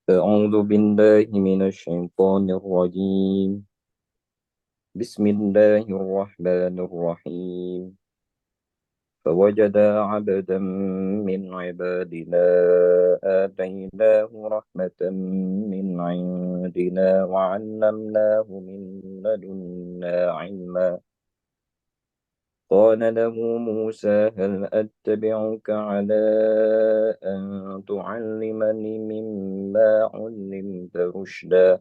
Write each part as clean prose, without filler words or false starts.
أعوذ بالله من الشيطان الرجيم. بسم الله الرحمن الرحيم. فوجد عبدا من عبادنا آتيناه رحمة من عندنا وعلمناه من لدنا علما. قال له موسى هل أتبعك على أن تعلمني مما علمت رشدا؟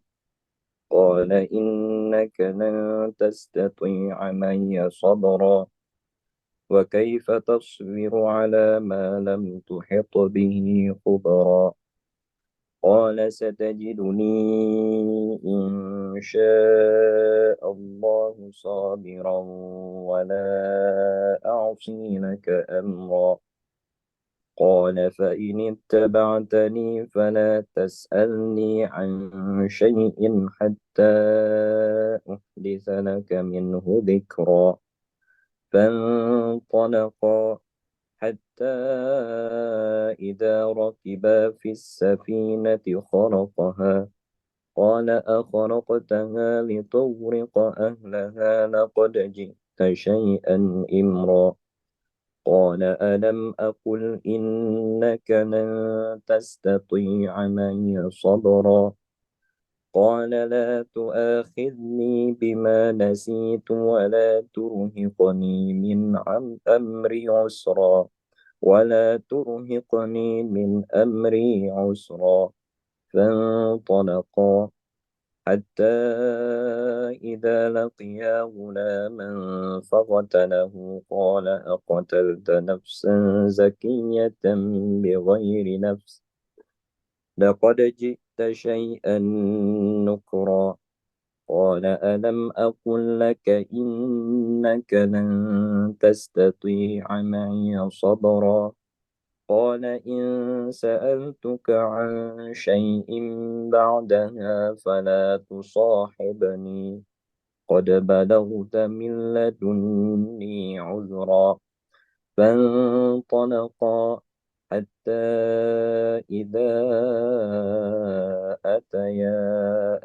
قال إنك لن تستطيع معي صبرا. وكيف تصبر على ما لم تحط به خبرا؟ قال ستجدني إن شاء الله صابرا ولا أعصي لك أمرا. قال فإن اتبعتني فلا تسألني عن شيء حتى أحدث لك منه ذكرا. فانطلقا حتى إذا ركبا في السفينة خرقها قال أخرقتها لتغرق أهلها لقد جئت شيئا إمرا. قال ألم أقل إنك لن تستطيع معي صبرا. قال لا تؤاخذني بما نسيت ولا ترهقني من أمري عسرا فانطلقا حتى إذا لقيا غلاما فقتله قال أقتلت نفسا زكية بغير نفس لقد جئت شيئا نكرا. قال ألم أقل لك إنك لن تستطيع معي صبرا. قال إن سألتك عن شيء بعدها فلا تصاحبني قد بلغت من لدني عذرا. فانطلقا حتى إذا أتيا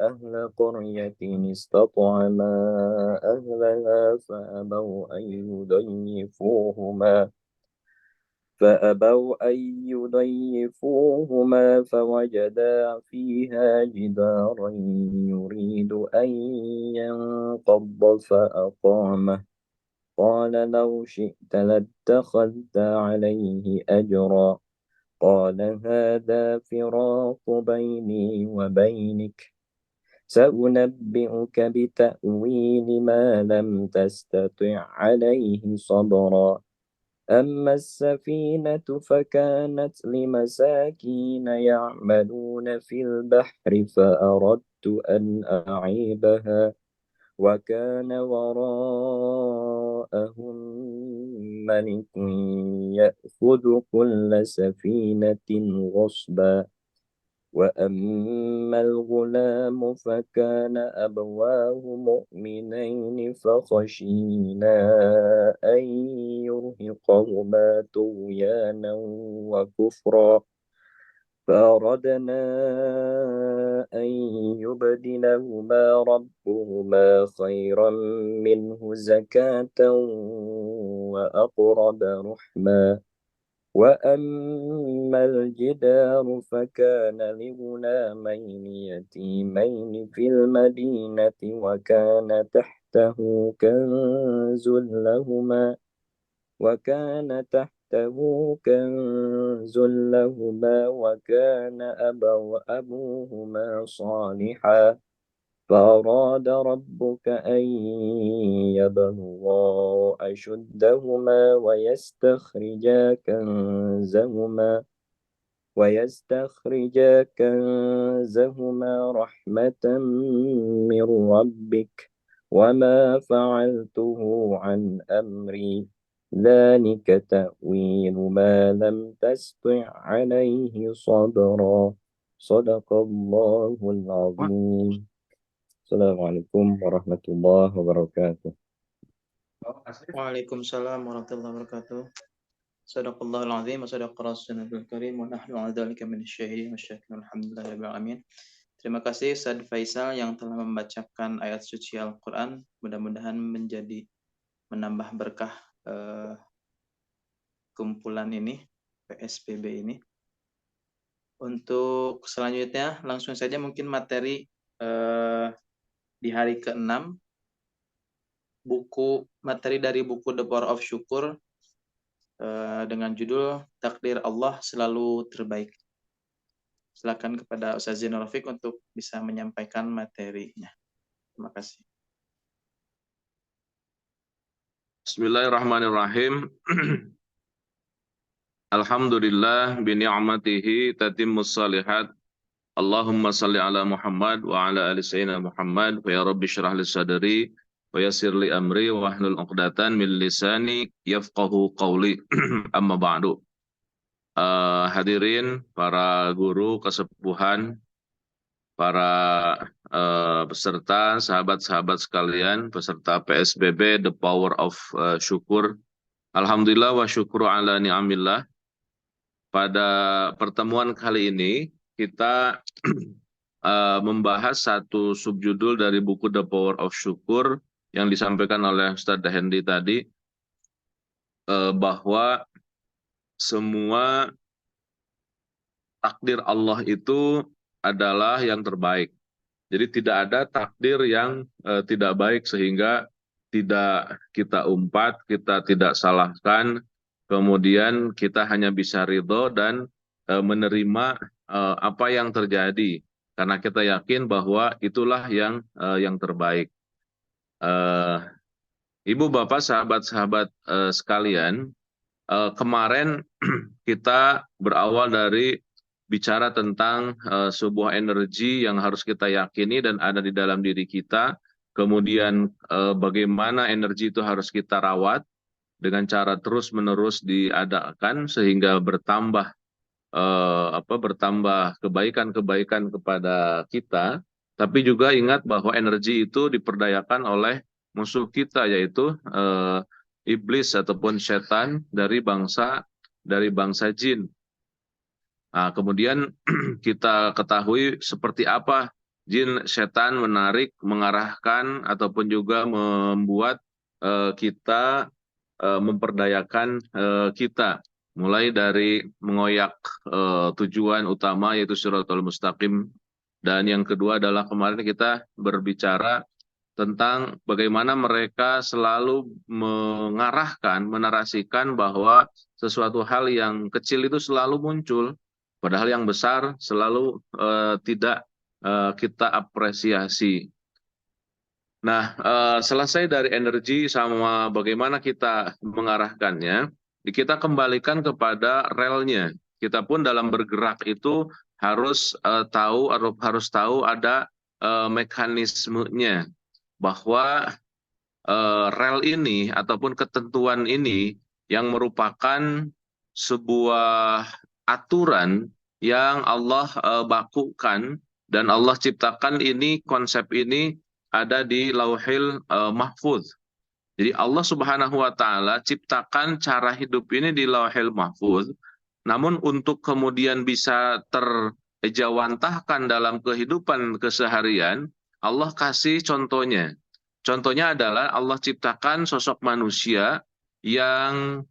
أهل قرية استطعما أهلها فأبوا أن يضيفوهما فوجدا فيها جدارا يريد أن ينقض فأقامه. قال لو شئت لاتخذت عليه أجرا. قال هذا فراق بيني وبينك سأنبئك بتأويل ما لم تستطع عليه صبرا. أما السفينة فكانت لمساكين يعملون في البحر فأردت أن أعيبها وكان وراءهم ملك يأخذ كل سفينة غصبا. وأما الغلام فكان أبواه مؤمنين فخشينا أن يرهقهما طغيانا وكفرا فأردنا أن يبدلهما ربهما خيرا منه زكاة وأقرب رحما. وأما الجدار فكان لغلامين يتيمين في المدينة وكان أبوهما صالحا فأراد ربك أن يبلغا أشدهما ويستخرجا كنزهما رحمة من ربك وما فعلته عن أمري ذلك تأويل ما لم تسطع عليه صبرا. صدق الله العظيم. السلام عليكم ورحمة الله وبركاته. Waalaikumsalam warahmatullahi wabarakatuh. Sadaqallahul azim wa sadaqa rasulul karim wa nahnu 'ala dzalika minasyahidin wasyakirin alhamdulillahirabbil alamin. Terima kasih Ustaz Faisal yang telah membacakan ayat suci Al-Qur'an. Mudah-mudahan menambah berkah kumpulan ini, PSBB ini. Untuk selanjutnya langsung saja mungkin materi di hari ke-6 materi dari buku The Power of Syukur dengan judul Takdir Allah Selalu Terbaik. Silakan kepada Ustaz Zainul Rafiq untuk bisa menyampaikan materinya. Terima kasih. Bismillahirrahmanirrahim. Alhamdulillah bi ni'matihi tatimmus shalihat. Allahumma salli ala Muhammad wa ala ali sayyidina Muhammad wa ya rabbi shrah li sadri wa yassir li amri wa hlul 'uqdatan min lisani yafqahu qawli. Amma ba'du. Hadirin para guru kesepuhan, para peserta, sahabat-sahabat sekalian, peserta PSBB The Power of Syukur. Alhamdulillah wa syukru ala ni'amillah. Pada pertemuan kali ini kita membahas satu subjudul dari buku The Power of Syukur yang disampaikan oleh Ustadz Hendi tadi, bahwa semua takdir Allah itu adalah yang terbaik. Jadi tidak ada takdir yang tidak baik sehingga tidak kita umpat, kita tidak salahkan, kemudian kita hanya bisa ridho dan menerima apa yang terjadi. Karena kita yakin bahwa itulah yang terbaik. Ibu, Bapak, sahabat-sahabat sekalian, kemarin kita berawal dari bicara tentang sebuah energi yang harus kita yakini dan ada di dalam diri kita. Kemudian bagaimana energi itu harus kita rawat dengan cara terus-menerus diadakan sehingga bertambah kebaikan-kebaikan kepada kita. Tapi juga ingat bahwa energi itu diperdayakan oleh musuh kita, yaitu iblis ataupun setan dari bangsa jin. Nah, kemudian kita ketahui seperti apa jin setan menarik, mengarahkan, ataupun juga membuat kita memperdayakan kita. Mulai dari mengoyak tujuan utama yaitu Shiratal Mustaqim. Dan yang kedua adalah kemarin kita berbicara tentang bagaimana mereka selalu mengarahkan, menarasikan bahwa sesuatu hal yang kecil itu selalu muncul. Padahal yang besar selalu tidak kita apresiasi. Nah, selesai dari energi sama bagaimana kita mengarahkannya, kita kembalikan kepada relnya. Kita pun dalam bergerak itu harus tahu ada mekanismenya, bahwa rel ini ataupun ketentuan ini yang merupakan sebuah aturan yang Allah bakukan dan Allah ciptakan. Ini konsep ini ada di Lauhil Mahfuz. Jadi Allah Subhanahu wa taala ciptakan cara hidup ini di Lauhil Mahfuz. Namun untuk kemudian bisa terejawantahkan dalam kehidupan keseharian, Allah kasih contohnya. Contohnya adalah Allah ciptakan sosok manusia yang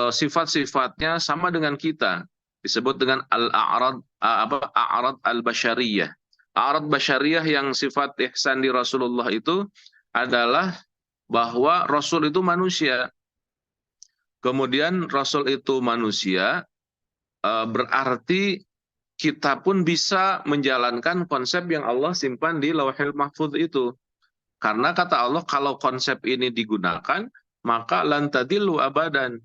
sifat-sifatnya sama dengan kita. Disebut dengan al-a'rad al-basyariyah. A'rad basyariyah yang sifat ihsan di Rasulullah itu adalah bahwa Rasul itu manusia. Kemudian Rasul itu manusia, berarti kita pun bisa menjalankan konsep yang Allah simpan di Lauhil Mahfuz itu. Karena kata Allah, kalau konsep ini digunakan, maka lan tadillu abadan.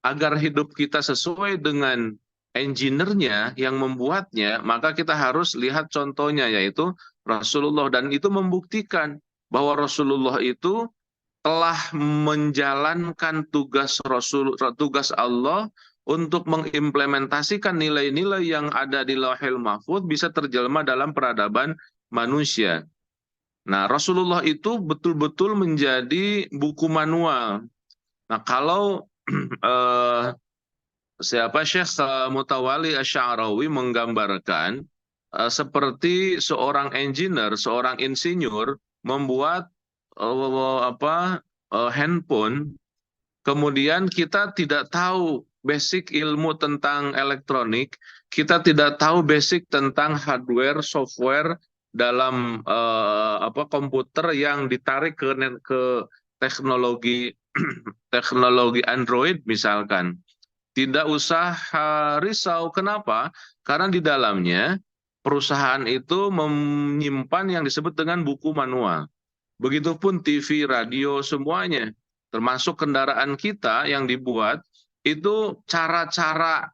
Agar hidup kita sesuai dengan engineer-nya yang membuatnya, maka kita harus lihat contohnya, yaitu Rasulullah. Dan itu membuktikan bahwa Rasulullah itu telah menjalankan tugas Allah untuk mengimplementasikan nilai-nilai yang ada di Lauhil Mahfuz bisa terjelma dalam peradaban manusia. Nah, Rasulullah itu betul-betul menjadi buku manual. Nah, kalau Syekh Mutawalli Asy'arawi menggambarkan seperti seorang engineer, seorang insinyur membuat handphone, kemudian kita tidak tahu basic ilmu tentang elektronik, kita tidak tahu basic tentang hardware, software dalam komputer yang ditarik ke teknologi teknologi Android misalkan. Tidak usah risau. Kenapa? Karena di dalamnya perusahaan itu menyimpan yang disebut dengan buku manual. Begitupun TV, radio, semuanya. Termasuk kendaraan kita yang dibuat, itu cara-cara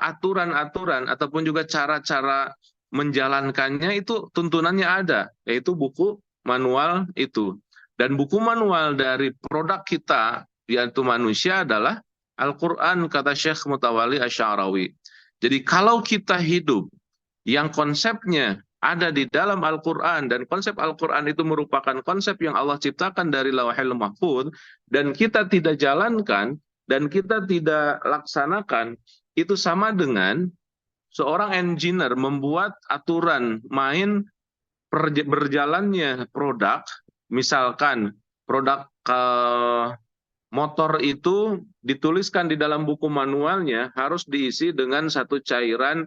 aturan-aturan ataupun juga cara-cara menjalankannya itu tuntunannya ada, yaitu buku manual itu. Dan buku manual dari produk kita, yaitu manusia, adalah Al-Quran, kata Syekh Mutawalli Asy'arawi. Jadi kalau kita hidup yang konsepnya ada di dalam Al-Quran, dan konsep Al-Quran itu merupakan konsep yang Allah ciptakan dari Lauhul Mahfuz, dan kita tidak jalankan, dan kita tidak laksanakan, itu sama dengan seorang engineer membuat aturan main berjalannya produk, misalkan produk motor itu dituliskan di dalam buku manualnya harus diisi dengan satu cairan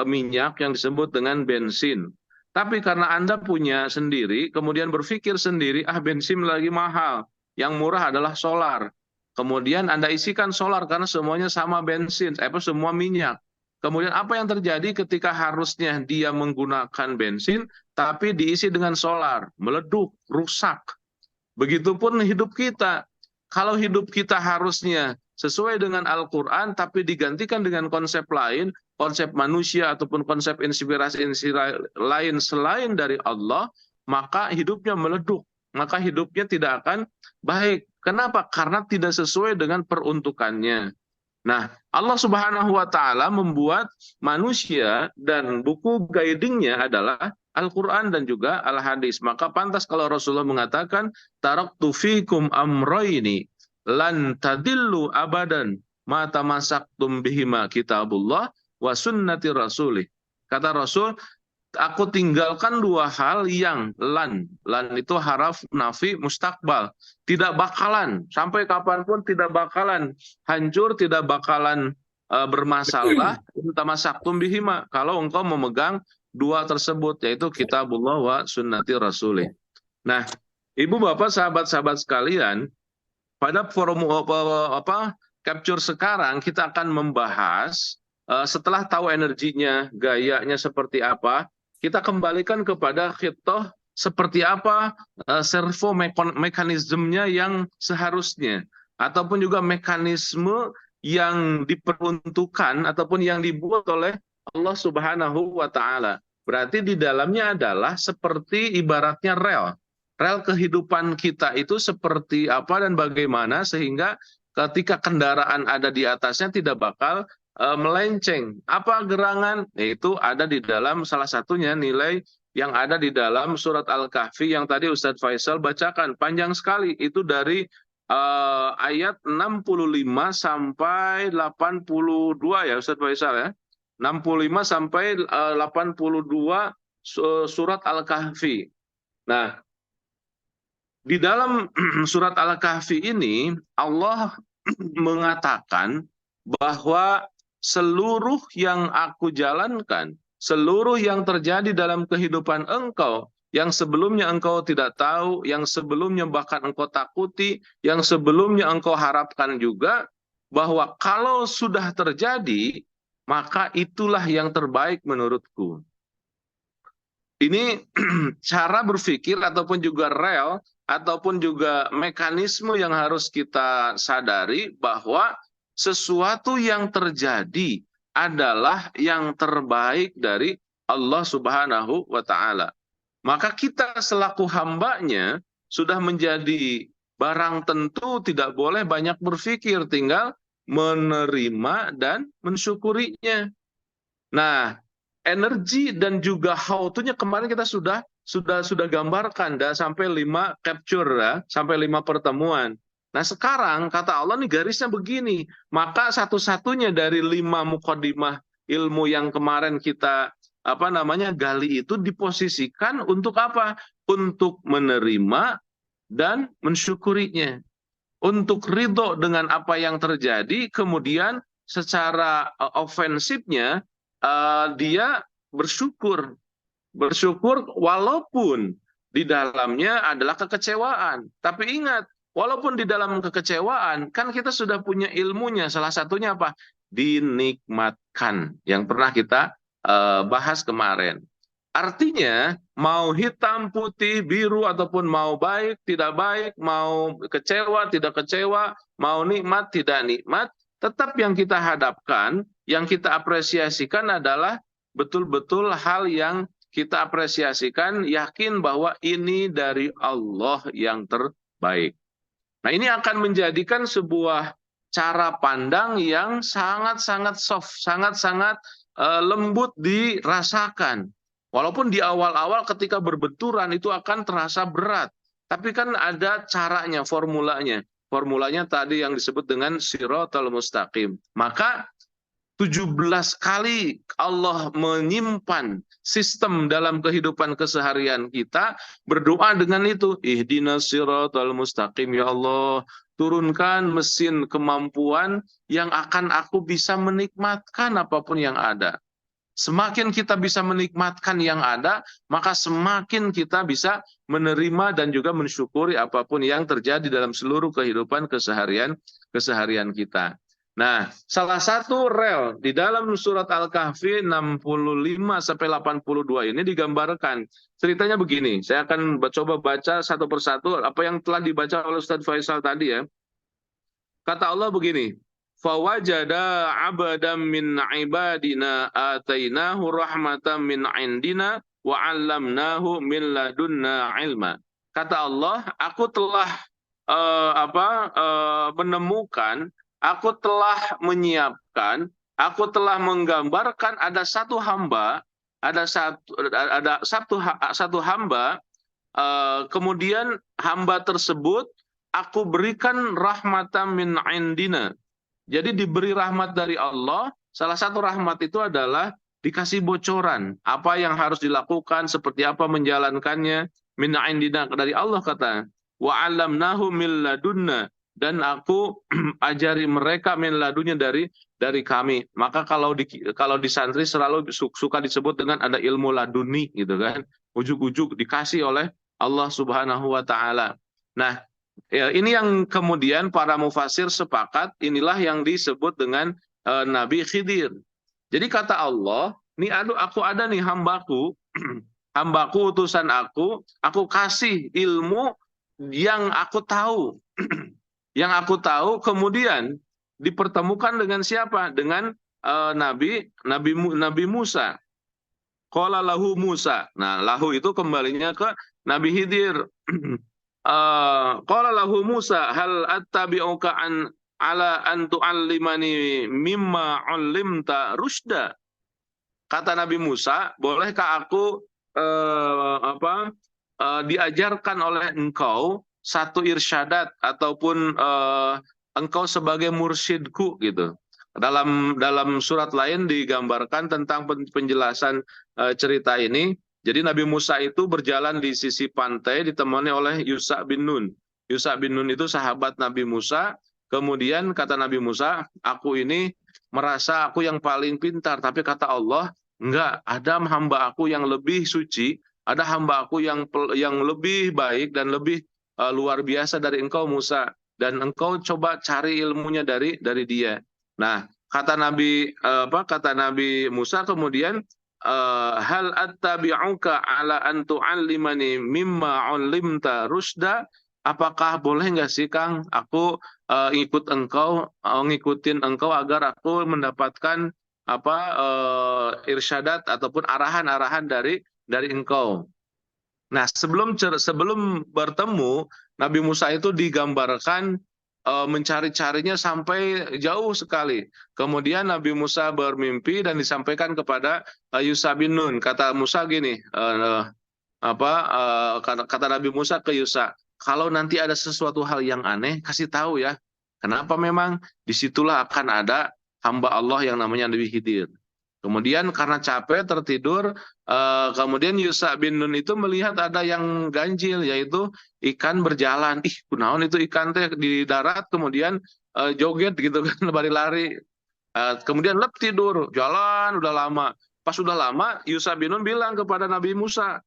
minyak yang disebut dengan bensin. Tapi karena Anda punya sendiri, kemudian berpikir sendiri, bensin lagi mahal, yang murah adalah solar. Kemudian Anda isikan solar karena semuanya sama bensin, semua minyak. Kemudian apa yang terjadi ketika harusnya dia menggunakan bensin, tapi diisi dengan solar? Meleduk, rusak. Begitupun hidup kita. Kalau hidup kita harusnya sesuai dengan Al-Quran, tapi digantikan dengan konsep lain, konsep manusia ataupun konsep inspirasi lain selain dari Allah, maka hidupnya meleduk. Maka hidupnya tidak akan baik. Kenapa? Karena tidak sesuai dengan peruntukannya. Nah, Allah Subhanahu wa Ta'ala membuat manusia dan buku guidingnya adalah Al-Quran dan juga Al-Hadis. Maka pantas kalau Rasulullah mengatakan, taraktu fikum amroini lan tadillu abadan ma tamasaktum bihima kitabullah wa sunnati rasulih. Kata Rasul, aku tinggalkan dua hal yang lan itu haraf nafi mustakbal, tidak bakalan, sampai kapanpun tidak bakalan hancur, tidak bakalan bermasalah, tamasaktum bihima, kalau engkau memegang dua tersebut, yaitu kitabullah wa sunnati rasulih. Nah, ibu bapak sahabat-sahabat sekalian, pada forum capture sekarang kita akan membahas setelah tahu energinya, gayanya seperti apa, kita kembalikan kepada khitoh seperti apa servo mekanismenya yang seharusnya, ataupun juga mekanisme yang diperuntukkan ataupun yang dibuat oleh Allah Subhanahu wa Ta'ala. Berarti di dalamnya adalah seperti ibaratnya rel kehidupan kita itu seperti apa dan bagaimana sehingga ketika kendaraan ada di atasnya tidak bakal melenceng. Apa gerangan? Itu ada di dalam salah satunya nilai yang ada di dalam surat Al-Kahfi yang tadi Ustadz Faisal bacakan. Panjang sekali, itu dari ayat 65 sampai 82 ya Ustadz Faisal ya. 65 sampai 82 surat Al-Kahfi. Nah, di dalam surat Al-Kahfi ini Allah mengatakan bahwa seluruh yang aku jalankan, seluruh yang terjadi dalam kehidupan engkau, yang sebelumnya engkau tidak tahu, yang sebelumnya bahkan engkau takuti, yang sebelumnya engkau harapkan juga, bahwa kalau sudah terjadi, maka itulah yang terbaik menurutku. Ini cara berpikir ataupun juga rel, ataupun juga mekanisme yang harus kita sadari bahwa sesuatu yang terjadi adalah yang terbaik dari Allah Subhanahu wa Ta'ala. Maka kita selaku hambanya sudah menjadi barang tentu, tidak boleh banyak berpikir, tinggal menerima dan mensyukurinya. Nah, energi dan juga how-to-nya kemarin kita sudah gambarkan, sampai 5 capture ya, sampai 5 pertemuan. Nah sekarang kata Allah nih garisnya begini, maka satu-satunya dari 5 muqaddimah ilmu yang kemarin kita gali itu diposisikan untuk apa? Untuk menerima dan mensyukurinya, untuk ridho dengan apa yang terjadi, kemudian secara ofensifnya dia bersyukur walaupun di dalamnya adalah kekecewaan. Tapi ingat, walaupun di dalam kekecewaan, kan kita sudah punya ilmunya. Salah satunya apa? Dinikmatkan, yang pernah kita bahas kemarin. Artinya, mau hitam, putih, biru, ataupun mau baik, tidak baik, mau kecewa, tidak kecewa, mau nikmat, tidak nikmat, tetap yang kita hadapkan, yang kita apresiasikan adalah betul-betul hal yang kita apresiasikan, yakin bahwa ini dari Allah yang terbaik. Nah, ini akan menjadikan sebuah cara pandang yang sangat-sangat soft, sangat-sangat lembut dirasakan. Walaupun di awal-awal ketika berbenturan itu akan terasa berat. Tapi kan ada caranya, formulanya. Formulanya tadi yang disebut dengan Shiratal Mustaqim. Maka 17 kali Allah menyimpan sistem dalam kehidupan keseharian kita, berdoa dengan itu, ihdinas siratal mustaqim, ya Allah, turunkan mesin kemampuan yang akan aku bisa menikmatkan apapun yang ada. Semakin kita bisa menikmatkan yang ada, maka semakin kita bisa menerima dan juga mensyukuri apapun yang terjadi dalam seluruh kehidupan keseharian kita. Nah, salah satu rel di dalam surat Al-Kahfi 65-82 ini digambarkan. Ceritanya begini, saya akan coba baca satu persatu apa yang telah dibaca oleh Ustaz Faisal tadi ya. Kata Allah begini, fawajada abadam min ibadina atainahu rahmatan min indina wa 'allamnahu min ladunna ilma. Kata Allah, aku telah menemukan, aku telah menyiapkan, aku telah menggambarkan ada satu hamba, ada satu hamba, kemudian hamba tersebut aku berikan rahmatan min indina. Jadi diberi rahmat dari Allah, salah satu rahmat itu adalah dikasih bocoran, apa yang harus dilakukan, seperti apa menjalankannya, min indina, dari Allah kata, wa 'allamnahu min ladunna, dan aku ajari mereka min ladunnya dari kami. Maka kalau di santri selalu suka disebut dengan ada ilmu laduni gitu kan, ujuk-ujuk dikasih oleh Allah Subhanahu wa taala. Nah, ya, ini yang kemudian para mufasir sepakat, inilah yang disebut dengan Nabi Khidir. Jadi kata Allah, nih aku ada nih hambaku, hambaku utusan aku kasih ilmu yang aku tahu. Yang aku tahu, kemudian dipertemukan dengan siapa? Dengan Nabi Musa. Qala lahu Musa. Nah, lahu itu kembalinya ke Nabi Khidir. Qala lahu Musa hal attabi'uka ala an tu'allimani mimma 'allimta rusyda. Kata Nabi Musa, bolehkah aku diajarkan oleh engkau satu irsyadat ataupun engkau sebagai mursyidku gitu. Dalam surat lain digambarkan tentang penjelasan cerita ini. Jadi Nabi Musa itu berjalan di sisi pantai ditemani oleh Yusha bin Nun. Yusha bin Nun itu sahabat Nabi Musa. Kemudian kata Nabi Musa, aku ini merasa aku yang paling pintar. Tapi kata Allah, enggak, ada hamba aku yang lebih suci, ada hamba aku yang lebih baik dan lebih luar biasa dari engkau Musa. Dan engkau coba cari ilmunya dari dia. Nah, kata Nabi Musa kemudian, hal attabi'uka ala an tu'allimani mimma 'allimta rusyda, apakah boleh enggak sih Kang aku ngikutin engkau agar aku mendapatkan irsyadat ataupun arahan-arahan dari engkau. Nah, sebelum bertemu Nabi Musa itu digambarkan mencari-carinya sampai jauh sekali. Kemudian Nabi Musa bermimpi dan disampaikan kepada Yusha bin Nun. Kata Musa gini, kata Nabi Musa ke Yusha, kalau nanti ada sesuatu hal yang aneh, kasih tahu ya. Kenapa memang disitulah akan ada hamba Allah yang namanya Nabi Khidir. Kemudian karena capek tertidur, kemudian Yusa bin Nun itu melihat ada yang ganjil, yaitu ikan berjalan. Ih, kunaon itu ikan teh di darat, kemudian joget gitu kan, lari-lari. Kemudian lep tidur, jalan udah lama. Pas udah lama, Yusa bin Nun bilang kepada Nabi Musa,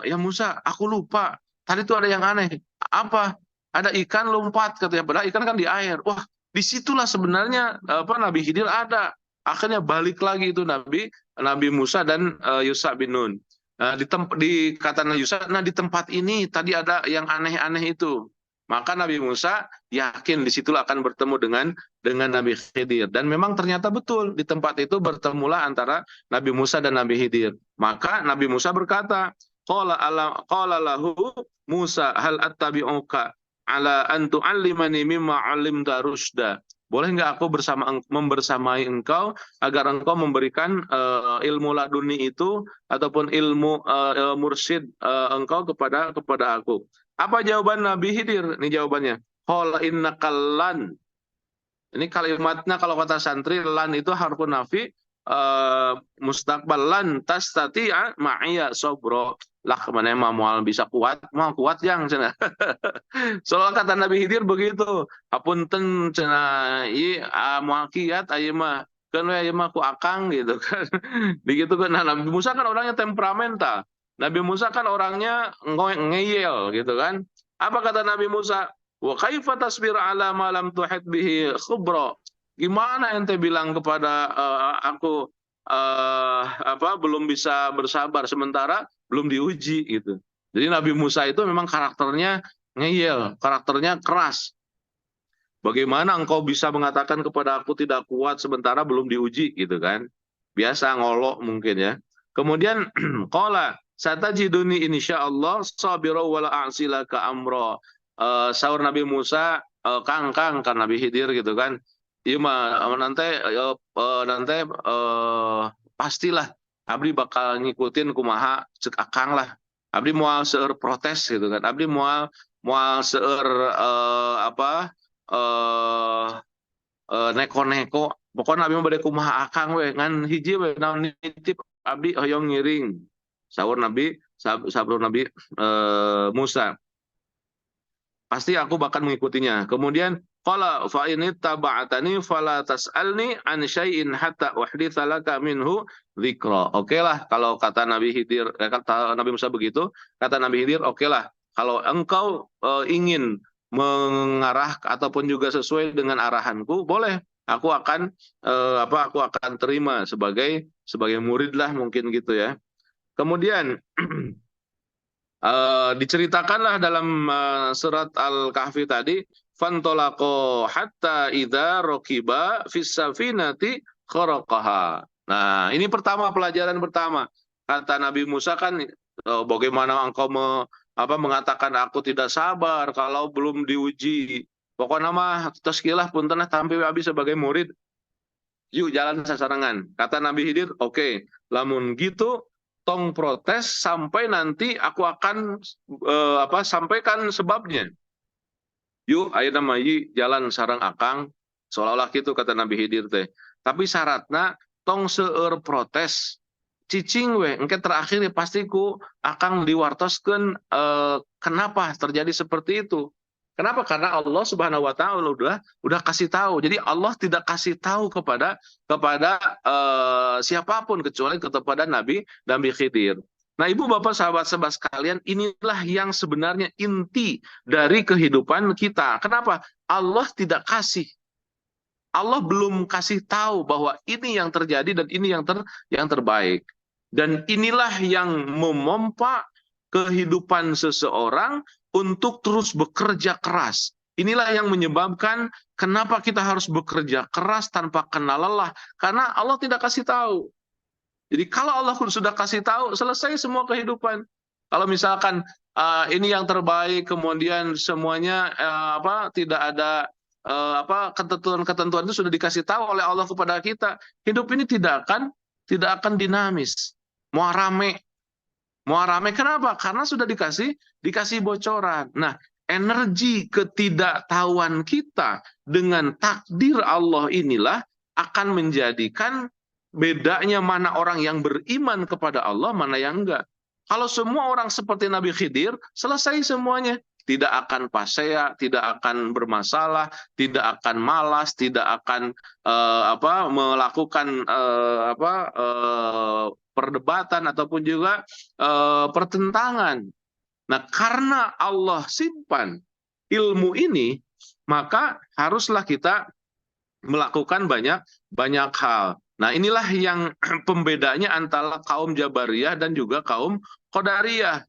ya Musa, aku lupa. Tadi tuh ada yang aneh. Apa? Ada ikan lompat katanya. Padahal ikan kan di air. Wah, disitulah sebenarnya Nabi Khidir ada. Akhirnya balik lagi itu Nabi Musa dan Yusa bin Nun. Di kata Yusa, nah di tempat ini tadi ada yang aneh-aneh itu. Maka Nabi Musa yakin disitulah akan bertemu dengan Nabi Khidir. Dan memang ternyata betul di tempat itu bertemulah antara Nabi Musa dan Nabi Khidir. Maka Nabi Musa berkata, qala lahu Musa hal attabi'uka ala an tu'allimani mimma 'allimta rusyda. Boleh nggak aku membersamai engkau agar engkau memberikan ilmu laduni itu ataupun ilmu mursyid engkau kepada aku. Apa jawaban Nabi Khidir? Ini jawabannya. Qala innaka lan. Ini kalimatnya kalau kata santri, lan itu harfun nafi mustaqbal lan tastati'a ma'iya sobro. Lah kemana emang mau bisa kuat yang cina. Soal kata Nabi Khidir begitu. Apunten cina moal kiat ayeuna mah kan we mah ku akang gitu kan. Begitu kan. Nah, Nabi Musa kan orangnya temperamental. Nabi Musa kan orangnya ngeyel gitu kan. Apa kata Nabi Musa? Wa kaifa tasbir ala ma lam tuhit bihi khubra. Gimana ente bilang kepada aku belum bisa bersabar sementara belum diuji gitu. Jadi Nabi Musa itu memang karakternya ngeyel, karakternya keras. Bagaimana engkau bisa mengatakan kepada aku tidak kuat sementara belum diuji gitu kan? Biasa ngolok mungkin ya. Kemudian qala satajiduni insyaallah sabira wala a'silaka amra. Sahur Nabi Musa, Kang kan Nabi Khidir gitu kan. Iya mah nanti pastilah abdi bakal ngikutin kumaha cek akang lah. Abdi moal seueur protes gitu kan. Abdi moal seueur neko-neko. Pokoknya abdi mah bade kumaha akang we ngan hiji we naon nitip abdi hoyong ngiring. Sahur Nabi Musa. Pasti aku bakal mengikutinya. Kemudian qala fa in taba'atani fala tas'alni an syai'in hatta uhditsa laka minhu dzikra. Oke lah kalau kata Nabi Khidir, kata Nabi Musa begitu, kata Nabi Khidir, oke lah kalau engkau ingin mengarah ataupun juga sesuai dengan arahanku, boleh. Aku akan terima sebagai murid lah mungkin gitu ya. Kemudian diceritakanlah dalam surat Al-Kahfi tadi, fantolako hatta idza rokiba fis safinati kharaqaha. Nah, ini pelajaran pertama. Kata Nabi Musa kan, bagaimana engkau mengatakan aku tidak sabar kalau belum diuji. Pokoknya mah taskilah punten tampil abi sebagai murid. Yuk jalan sasarangan. Kata Nabi Khidir, oke, lamun gitu tong protes sampai nanti aku akan sampaikan sebabnya. Yuk, ayeuna mah jalan sareng akang, seolah-olah gitu kata Nabi Khidir teh. Tapi syaratna tong seueur protes. Cicing we, engke terakhir ya pasti ku akang diwartoskeun kenapa terjadi seperti itu. Kenapa? Karena Allah Subhanahu wa taala udah kasih tahu. Jadi Allah tidak kasih tahu kepada siapapun kecuali kepada Nabi Khidir. Nah, Ibu Bapak sahabat-sahabat sekalian, inilah yang sebenarnya inti dari kehidupan kita. Kenapa? Allah tidak kasih. Allah belum kasih tahu bahwa ini yang terjadi dan ini yang terbaik. Dan inilah yang memompa kehidupan seseorang untuk terus bekerja keras. Inilah yang menyebabkan kenapa kita harus bekerja keras tanpa kenal lelah. Karena Allah tidak kasih tahu. Jadi kalau Allah sudah kasih tahu, selesai semua kehidupan. Kalau misalkan ini yang terbaik, kemudian semuanya tidak ada ketentuan-ketentuan itu sudah dikasih tahu oleh Allah kepada kita. Hidup ini tidak akan dinamis. Mau rame, Mau rame kenapa? Karena sudah dikasih bocoran. Nah, energi ketidaktahuan kita dengan takdir Allah inilah akan menjadikan bedanya mana orang yang beriman kepada Allah, mana yang enggak. Kalau semua orang seperti Nabi Khidir, selesai semuanya. Tidak akan pasea, tidak akan bermasalah, tidak akan malas, tidak akan melakukan perdebatan ataupun juga pertentangan. Nah, karena Allah simpan ilmu ini, maka haruslah kita melakukan banyak hal. Nah, inilah yang pembedanya antara kaum Jabariyah dan juga kaum Qadariyah.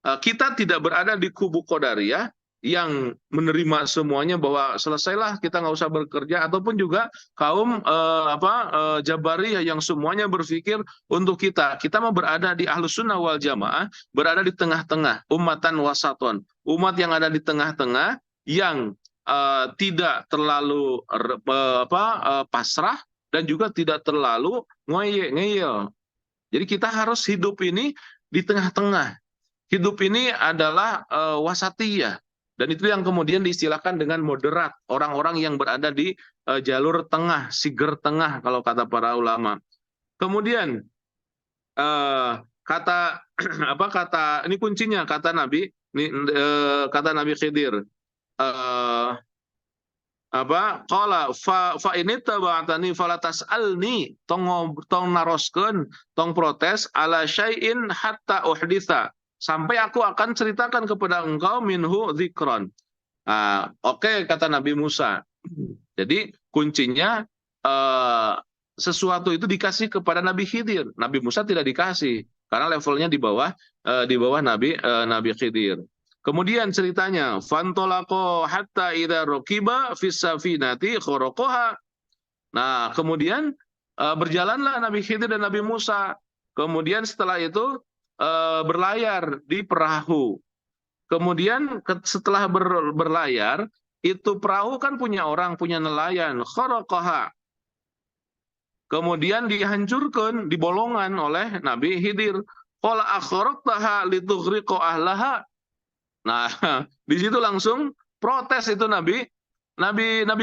Kita tidak berada di kubu Qadariyah yang menerima semuanya bahwa selesailah kita nggak usah bekerja, ataupun juga kaum Jabariyah yang semuanya berpikir untuk kita. Kita mau berada di Ahlus Sunnah wal Jamaah, berada di tengah-tengah, ummatan wasaton, umat yang ada di tengah-tengah yang tidak terlalu pasrah dan juga tidak terlalu ngeyel. Jadi kita harus hidup ini di tengah-tengah. Hidup ini adalah wasatiyah, dan itu yang kemudian diistilahkan dengan moderat, orang-orang yang berada di jalur tengah, siger tengah kalau kata para ulama. Kemudian kata ini kuncinya, kata Nabi Khidir, qala fa ini taba'atani fala tas'alni, tong naroskeun, tong protes ala syai'in hatta uhditha, sampai aku akan ceritakan kepada engkau minhu dzikron. Oke, kata Nabi Musa. Jadi kuncinya sesuatu itu dikasih kepada Nabi Khidir. Nabi Musa tidak dikasih karena levelnya di bawah Nabi Khidir. Kemudian ceritanya, fantolaqo hatta idza raqiba fis safinati kharaqaha. Nah, kemudian berjalanlah Nabi Khidir dan Nabi Musa. Kemudian setelah itu berlayar di perahu. Kemudian setelah berlayar, itu perahu kan punya orang, punya nelayan, kharaqaha. Kemudian dihancurkan, dibolongan oleh Nabi Khidir. Qala akhraqtaha litughriqa ahlaha. Nah, di situ langsung protes itu Nabi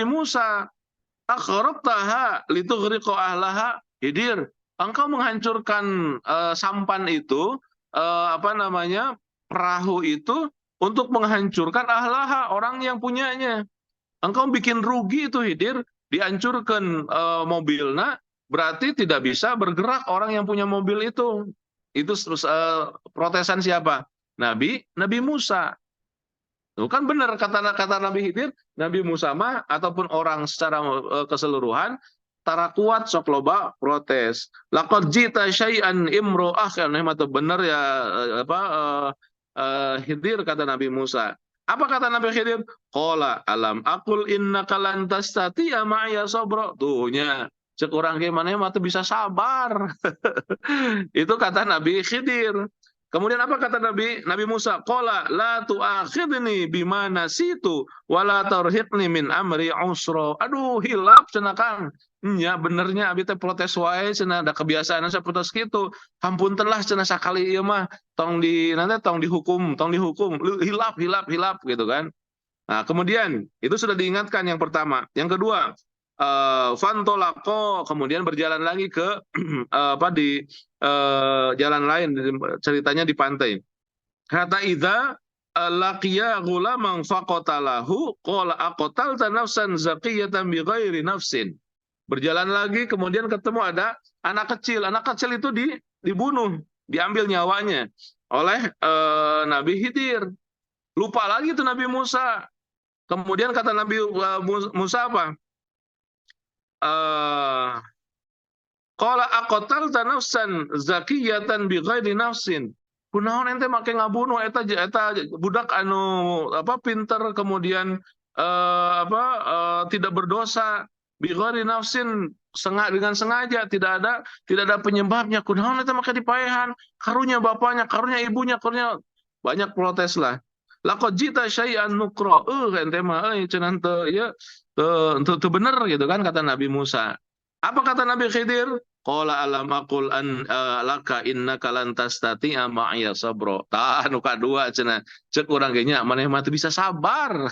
Musa. Akhraqtaha litughriqa ahlaha. Khidir, engkau menghancurkan sampan itu, perahu itu untuk menghancurkan ahlaha, orang yang punyanya. Engkau bikin rugi itu Khidir, dihancurkan mobilnya, berarti tidak bisa bergerak orang yang punya mobil itu. Itu protesan siapa? Nabi Musa. Itu kan benar kata Nabi Khidir, Nabi Musa mah ataupun orang secara keseluruhan tara kuat sok loba protes. Laqad jita syai'an imro'ah, kan benar ya Khidir, kata Nabi Musa. Apa kata Nabi Khidir? Qala alam aqul innaka lan tastati'a ma'iya sabra. Tuhnya cek urang ge maneh mah teu bisa sabar. Itu kata Nabi Khidir. Kemudian apa kata Nabi Musa? Qala la tu'akhidni bima nasitu wa la tarhiqni min amri usra. Aduh, hilap cenah Kang. Nya benernya abi teh protes wae cenah, ada kebiasaan saya protes kitu. Hampuntenlah cenah sakali ieu mah tong dihukum, hilap gitu kan. Nah, kemudian itu sudah diingatkan yang pertama. Yang kedua, fantolako, kemudian berjalan lagi ke jalan lain, ceritanya di pantai. Kata idza laqiya ghulaman faqatalahu qala aqtalta nafsan zakiyatan bighairi nafsin. Berjalan lagi kemudian ketemu ada anak kecil. Anak kecil itu dibunuh, diambil nyawanya oleh Nabi Khidir. Lupa lagi itu Nabi Musa. Kemudian kata Nabi Musa apa? Qala aqtalta nafsan zakiyatan bighairi nafsin. Kunaon ente make ngabunuh eta budak anu pinter, kemudian tidak berdosa, bighairi nafsin, dengan sengaja, tidak ada penyebabnya. Kunaon ente make dipaehan, karunya bapaknya, karunya ibunya, karunya, banyak protes lah. Laqad jita syai'an nukra. Ente mah cenah teu bener gitu kan, kata Nabi Musa. Apa kata Nabi Khidir? Qala alam aqul an laka innaka lan tastati'a ma'iya sabra. Tah anu kadua cenah. Cek urang ge nya maneh mah teu bisa sabar.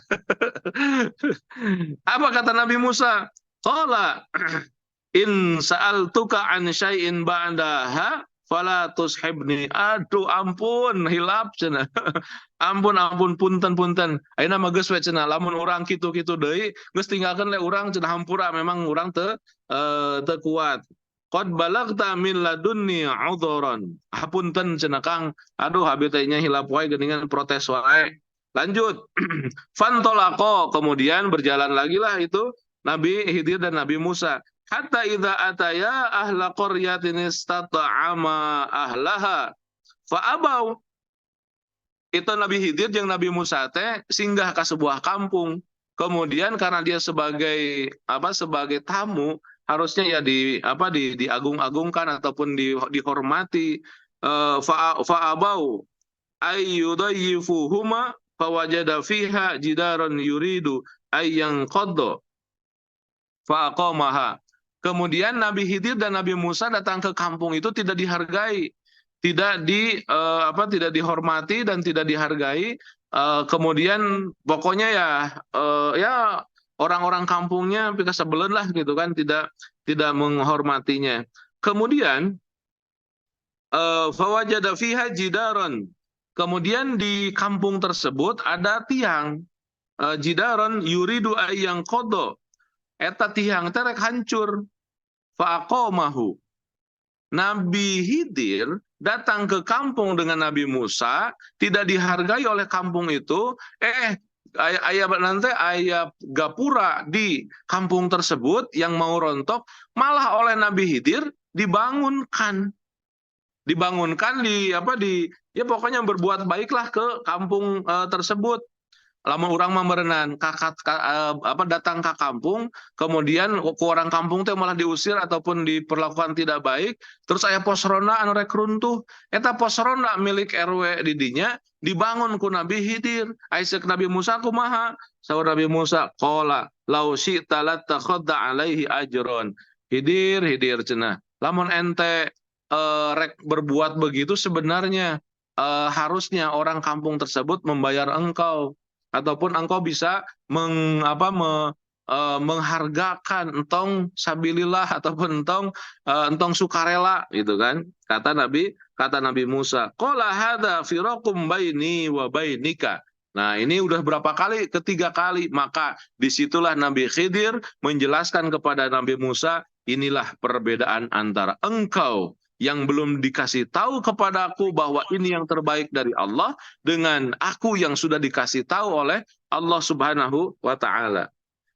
Apa kata Nabi Musa? Qala in sa'altuka an syai'in ba'daha fala tushibni. Aduh ampun hilap cenah. Ampun punten. Ayeuna mah geus we cenah lamun urang kitu-kitu deui geus tinggalkeun le urang cenah hampura memang urang teu kuat. Qad balagta min ladunni udhuran. Hapunten cenah Kang. Aduh abi teh nya hilap wae geuningan protes wae. Lanjut. Fantolaqo, kemudian berjalan lagi lah itu Nabi Khidir dan Nabi Musa. Hatta idza ataya ahla qaryatin istata'ama ahlaha fa abau. Itu Nabi Khidir jeung Nabi Musa teh singgah ke sebuah kampung. Kemudian karena dia sebagai tamu harusnya ya diagung-agungkan ataupun dihormati. Fa abau ayyudayyifuhuma fawajada fiha jidaran yuridu ayyang qadda fa aqamaha. Kemudian Nabi Khidir dan Nabi Musa datang ke kampung itu tidak dihargai, tidak dihormati dan tidak dihargai. Kemudian pokoknya ya orang-orang kampungnya pika sebelen lah gitu kan, tidak menghormatinya. Kemudian fawajada fiha jidaran. Kemudian di kampung tersebut ada tiang jidaran yuridu ayyang qadda. Eta tiang teh rek hancur. Fa aqamahu. Nabi Khidir datang ke kampung dengan Nabi Musa, tidak dihargai oleh kampung itu. Ayah gapura di kampung tersebut yang mau rontok, malah oleh Nabi Khidir dibangunkan pokoknya berbuat baiklah ke kampung tersebut. Lama orang mah merenan datang ke kampung, kemudian ke orang kampung teh malah diusir ataupun diperlakukan tidak baik, terus aya pos ronda anu rek runtuh, eta pos ronda milik RW di dinya dibangun ku Nabi Khidir. Aisyah Nabi Musa kumaha? Saur Nabi Musa, qala law syi'ta latakhadda alaihi ajron. Khidir cenah, lamun ente rek berbuat begitu sebenarnya harusnya orang kampung tersebut membayar engkau, ataupun engkau bisa menghargakan entong sabilillah ataupun entong sukarela gitu kan, kata Nabi Musa. Qala hadza firaqum baini wa bainika. Nah ini udah berapa kali? Ketiga kali. Maka disitulah Nabi Khidir menjelaskan kepada Nabi Musa, inilah perbedaan antara engkau yang belum dikasih tahu kepadaku bahwa ini yang terbaik dari Allah, dengan aku yang sudah dikasih tahu oleh Allah Subhanahu wa Ta'ala.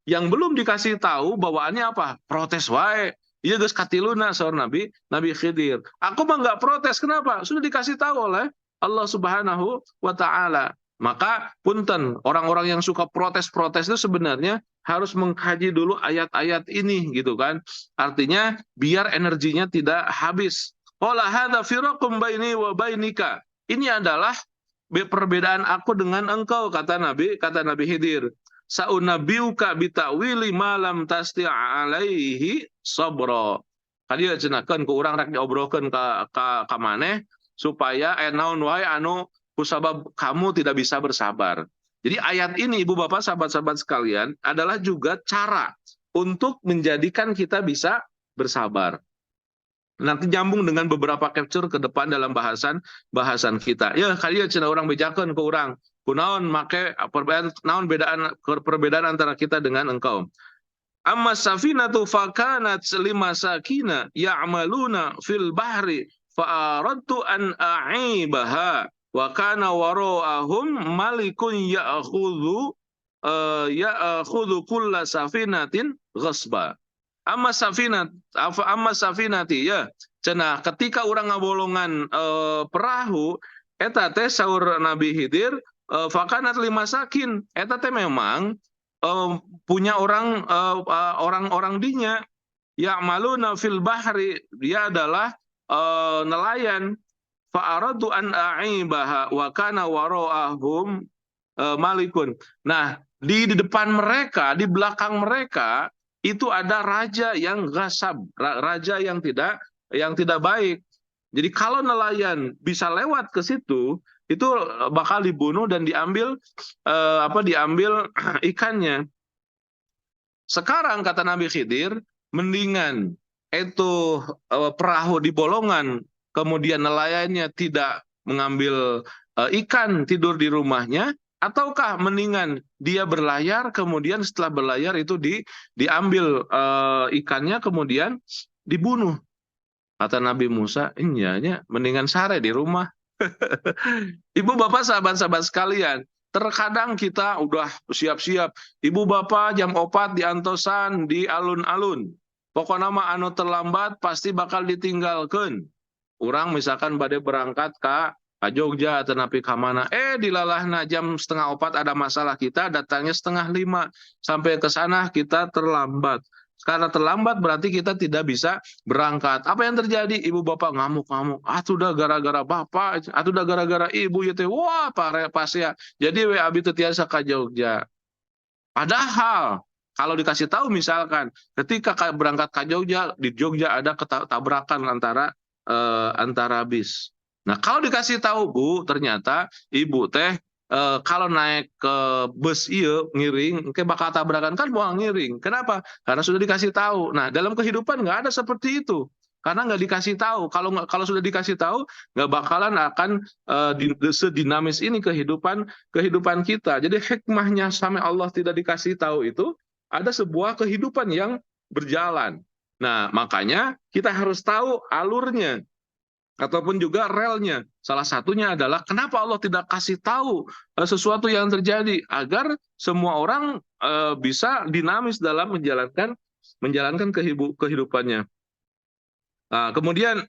Yang belum dikasih tahu bawaannya apa? Protes wae. Iya geus katiluna saur Nabi Khidir. Aku mah enggak protes, kenapa? Sudah dikasih tahu oleh Allah Subhanahu wa Ta'ala. Maka punten, orang-orang yang suka protes-protes itu sebenarnya harus mengkaji dulu ayat-ayat ini gitu kan. Artinya biar energinya tidak habis. Qala hadza firaqum baini wa bainika. Ini adalah perbedaan aku dengan engkau, kata Nabi Khidir. Saunabiuka bitawili malam tasti'a alaihi sabra. Kadieu cenahkeun ku urang rek diobrolkeun ka maneh supaya naon wae anu kusabab kamu tidak bisa bersabar. Jadi ayat ini Ibu Bapak sahabat-sahabat sekalian adalah juga cara untuk menjadikan kita bisa bersabar. Nanti nyambung dengan beberapa capture ke depan dalam bahasan kita. Ya kalian cenah orang bejakeun ke urang. Kunaon make perbedaan antara kita dengan engkau. Amma safinatu fakanat limasakina ya'maluna fil bahri fa aradtu an a'ibaha wa kana wara'ahum malikun ya'khudhu kulla safinatin ghasba. Amma safinati ya cenah ketika urang ngabolongan perahu eta teh saur Nabi Khidir fakanat limasakin, eta teh memang punya orang dinya ya'maluna fil bahri, dia adalah nelayan. Fa'aradu an a'ibaha wa kana wara'ahum malikun. Nah, di depan mereka, di belakang mereka itu ada raja yang ghasab, raja yang tidak baik. Jadi kalau nelayan bisa lewat ke situ, itu bakal dibunuh dan diambil diambil ikannya. Sekarang kata Nabi Khidir, mendingan itu perahu di bolongan, kemudian nelayannya tidak mengambil ikan, tidur di rumahnya, ataukah mendingan dia berlayar, kemudian setelah berlayar itu diambil ikannya, kemudian dibunuh. Kata Nabi Musa, iya, mendingan sare di rumah. Ibu bapak sahabat-sahabat sekalian, terkadang kita udah siap-siap. Ibu bapak jam 4 di antosan, di alun-alun. Pokoknya nama anu terlambat pasti bakal ditinggalkan. Orang misalkan badai berangkat ke Jogja atau napi ke mana. Dilalahna jam 4:30 ada masalah, kita datangnya 4:30. Sampai ke sana kita terlambat. Karena terlambat berarti kita tidak bisa berangkat. Apa yang terjadi? Ibu bapak ngamuk-ngamuk. Sudah gara-gara bapak, sudah gara-gara ibu ya teh. Wah, pas ya. Jadi we abi teu tiasa ka Jogja. Padahal kalau dikasih tahu misalkan ketika berangkat ke Jogja, di Jogja ada tabrakan antara bis. Nah, kalau dikasih tahu, Bu, ternyata ibu teh kalau naik ke bus ngiring, bakal tabrakan, kan mau ngiring. Kenapa? Karena sudah dikasih tahu. Nah, dalam kehidupan nggak ada seperti itu. Karena nggak dikasih tahu. Kalau sudah dikasih tahu, nggak bakalan akan sedinamis ini kehidupan kita. Jadi hikmahnya sampai Allah tidak dikasih tahu itu, ada sebuah kehidupan yang berjalan. Nah, makanya kita harus tahu alurnya ataupun juga relnya. Salah satunya adalah kenapa Allah tidak kasih tahu sesuatu yang terjadi, agar semua orang bisa dinamis dalam menjalankan kehidupannya. Kemudian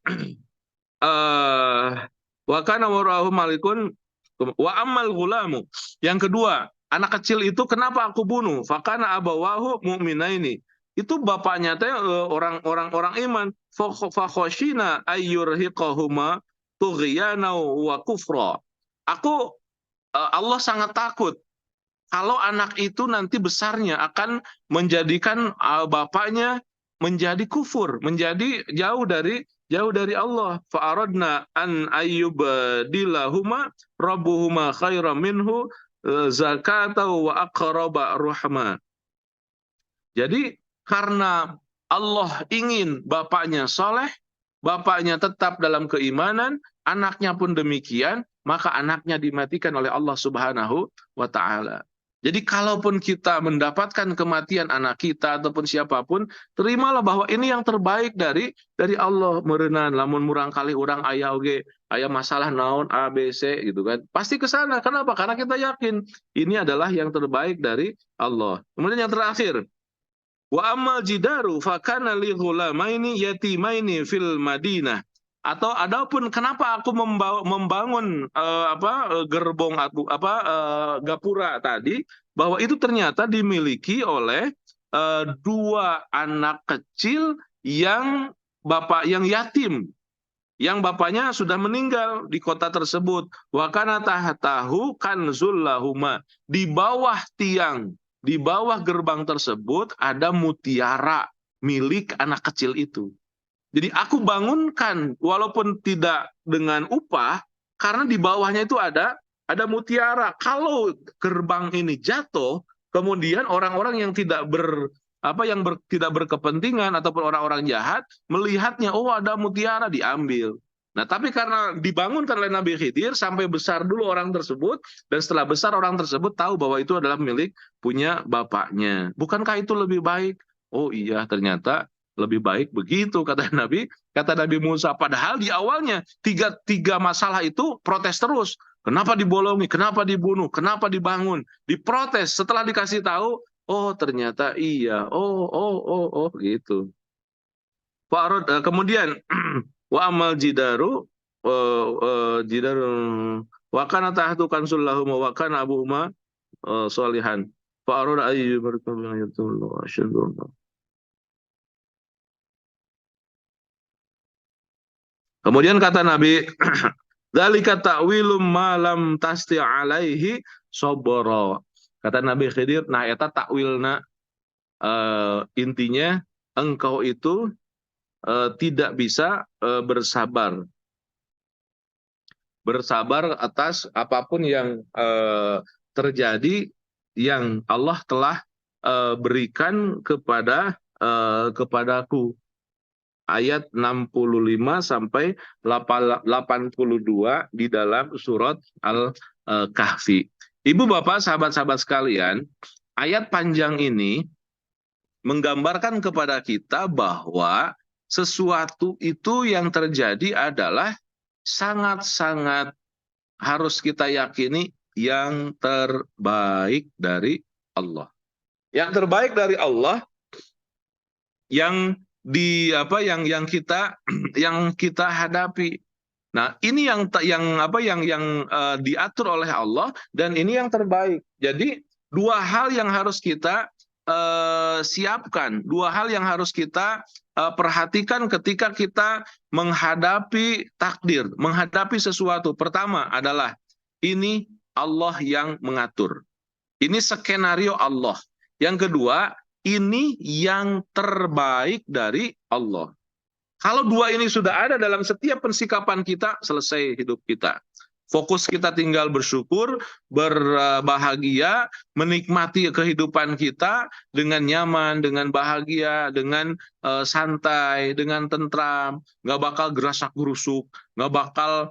wa kana warahum malikun wa ammal gulamu. Yang kedua, anak kecil itu kenapa aku bunuh? Fakana abawahu mu'minaini. Itu bapaknya teh orang-orang iman. Fakhoshina ayyurhiqahuma tughyana wa kufra. Allah sangat takut kalau anak itu nanti besarnya akan menjadikan bapaknya menjadi kufur, menjadi jauh dari Allah. Fa'aradna an ayyubdilahuma rabbuhuma khairan minhu zakata wa aqraba rahma. Jadi karena Allah ingin bapaknya soleh, bapaknya tetap dalam keimanan, anaknya pun demikian, maka anaknya dimatikan oleh Allah Subhanahu wa Ta'ala. Jadi kalaupun kita mendapatkan kematian anak kita ataupun siapapun, terimalah bahwa ini yang terbaik dari Allah. Merenang, lamun murang kali orang aya masalah naon A B C gitu kan. Pasti ke sana. Kenapa? Karena kita yakin ini adalah yang terbaik dari Allah. Kemudian yang terakhir, wa ammal jidaru fakana li ghulamaini yatimaini fil Madinah. Atau adapun kenapa aku membangun gerbong gapura tadi, bahwa itu ternyata dimiliki oleh dua anak kecil yang yatim, yang bapaknya sudah meninggal di kota tersebut. Wa kana tahtahu kanzul lahuma. Di bawah di bawah gerbang tersebut ada mutiara milik anak kecil itu. Jadi aku bangunkan walaupun tidak dengan upah, karena di bawahnya itu ada mutiara. Kalau gerbang ini jatuh, kemudian orang-orang yang tidak berkepentingan ataupun orang-orang jahat melihatnya, ada mutiara, diambil. Nah, tapi karena dibangunkan oleh Nabi Khidir, sampai besar dulu orang tersebut, dan setelah besar orang tersebut tahu bahwa itu adalah milik punya bapaknya. Bukankah itu lebih baik? Oh iya, ternyata lebih baik begitu, kata Nabi Musa. Padahal di awalnya tiga masalah itu protes terus. Kenapa dibolongi? Kenapa dibunuh? Kenapa dibangun? Diprotes. Setelah dikasih tahu, oh ternyata iya. Oh gitu. Kemudian wa amal jidaru wa kana tahtu kansul lahum wa kana abuhuma sholihan fa arada ayyubarkallahu asyhadu. Kemudian kata Nabi, dzalika ta'wilum ma lam tasti alaihi sabra. Kata Nabi Khidir, nah eta takwilna intinya engkau itu tidak bisa bersabar atas apapun yang terjadi yang Allah telah berikan kepadaku. Ayat 65 sampai 82 di dalam surat Al-Kahfi. Ibu bapak sahabat-sahabat sekalian, ayat panjang ini menggambarkan kepada kita bahwa sesuatu itu yang terjadi adalah sangat-sangat harus kita yakini yang terbaik dari Allah. Yang terbaik dari Allah yang kita hadapi. Nah, ini yang diatur oleh Allah dan ini yang terbaik. Jadi dua hal yang harus kita siapkan, dua hal yang harus kita perhatikan ketika kita menghadapi takdir, menghadapi sesuatu. Pertama adalah ini Allah yang mengatur. Ini skenario Allah. Yang kedua, ini yang terbaik dari Allah. Kalau dua ini sudah ada dalam setiap pensikapan kita, selesai hidup kita. Fokus kita tinggal bersyukur, berbahagia, menikmati kehidupan kita dengan nyaman, dengan bahagia, dengan santai, dengan tentram. Nggak bakal gerasak-gerusuk, nggak bakal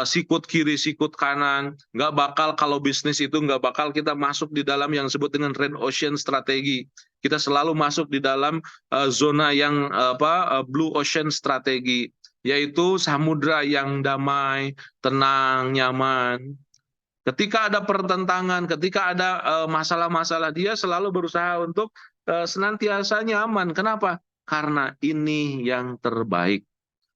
sikut kiri, sikut kanan. Nggak bakal kalau bisnis itu nggak bakal kita masuk di dalam yang disebut dengan red ocean strategi. Kita selalu masuk di dalam zona yang blue ocean strategi, yaitu samudra yang damai, tenang, nyaman. Ketika ada pertentangan, ketika ada masalah-masalah, dia selalu berusaha untuk senantiasa nyaman. Kenapa? Karena ini yang terbaik.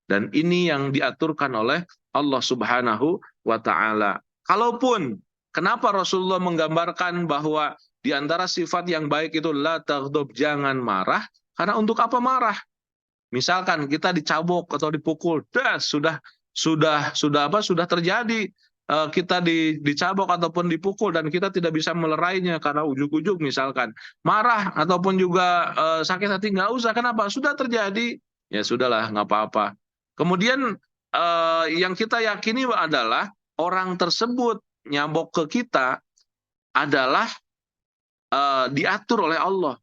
Dan ini yang diaturkan oleh Allah Subhanahu wa Ta'ala. Kalaupun, kenapa Rasulullah menggambarkan bahwa di antara sifat yang baik itu la taghdab, jangan marah, karena untuk apa marah? Misalkan kita dicabok atau dipukul, sudah terjadi, kita dicabok ataupun dipukul dan kita tidak bisa melerainya karena ujug-ujug misalkan marah ataupun juga sakit hati, nggak usah. Kenapa? Sudah terjadi, ya sudahlah, nggak apa-apa. Kemudian yang kita yakini adalah orang tersebut nyabok ke kita adalah diatur oleh Allah.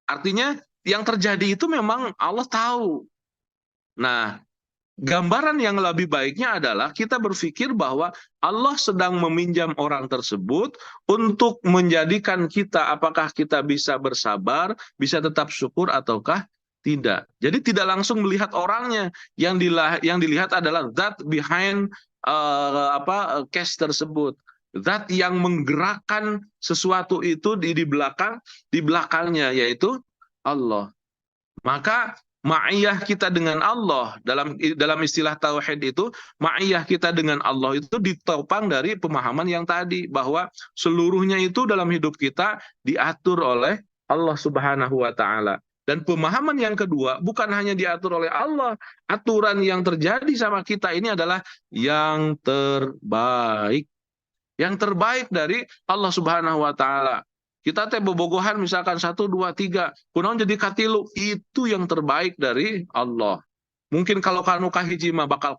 Artinya yang terjadi itu memang Allah tahu. Nah, gambaran yang lebih baiknya adalah kita berpikir bahwa Allah sedang meminjam orang tersebut untuk menjadikan kita, apakah kita bisa bersabar, bisa tetap syukur ataukah tidak. Jadi tidak langsung melihat orangnya, yang dilihat adalah that behind case tersebut. Zat yang menggerakkan sesuatu itu di belakangnya, yaitu Allah. Maka ma'iyah kita dengan Allah, dalam istilah tauhid itu, ma'iyah kita dengan Allah itu ditopang dari pemahaman yang tadi, bahwa seluruhnya itu dalam hidup kita diatur oleh Allah Subhanahu wa Ta'ala. Dan pemahaman yang kedua, bukan hanya diatur oleh Allah, aturan yang terjadi sama kita ini adalah yang terbaik. Yang terbaik dari Allah Subhanahu wa Ta'ala. Kita teh bobogohan misalkan 1, 2, 3, kunaon jadi katilu, itu yang terbaik dari Allah. Mungkin kalau kanu kahiji mah bakal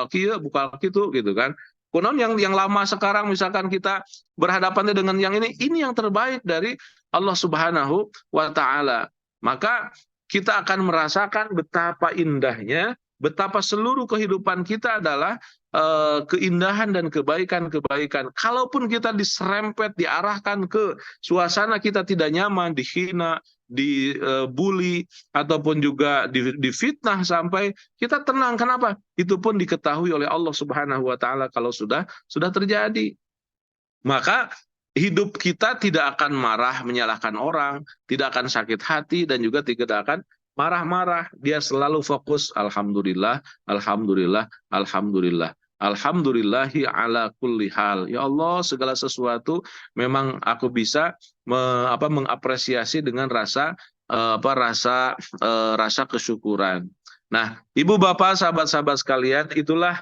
kieu, bakal kitu gitu kan. Kunaon yang lama sekarang misalkan kita berhadapan dengan yang ini yang terbaik dari Allah Subhanahu wa Ta'ala. Maka kita akan merasakan betapa indahnya, betapa seluruh kehidupan kita adalah keindahan dan kebaikan-kebaikan. Kalaupun kita diserempet, diarahkan ke suasana kita tidak nyaman, dihina, dibully, ataupun juga difitnah sampai kita tenang. Kenapa? Itu pun diketahui oleh Allah Subhanahu wa Ta'ala kalau sudah terjadi. Maka hidup kita tidak akan marah menyalahkan orang, tidak akan sakit hati, dan juga tidak akan marah-marah. Dia selalu fokus, alhamdulillah, alhamdulillah, alhamdulillah. Alhamdulillahi ala kulli hal. Ya Allah, segala sesuatu memang aku bisa mengapresiasi dengan rasa kesyukuran. Nah, Ibu Bapak, sahabat-sahabat sekalian, itulah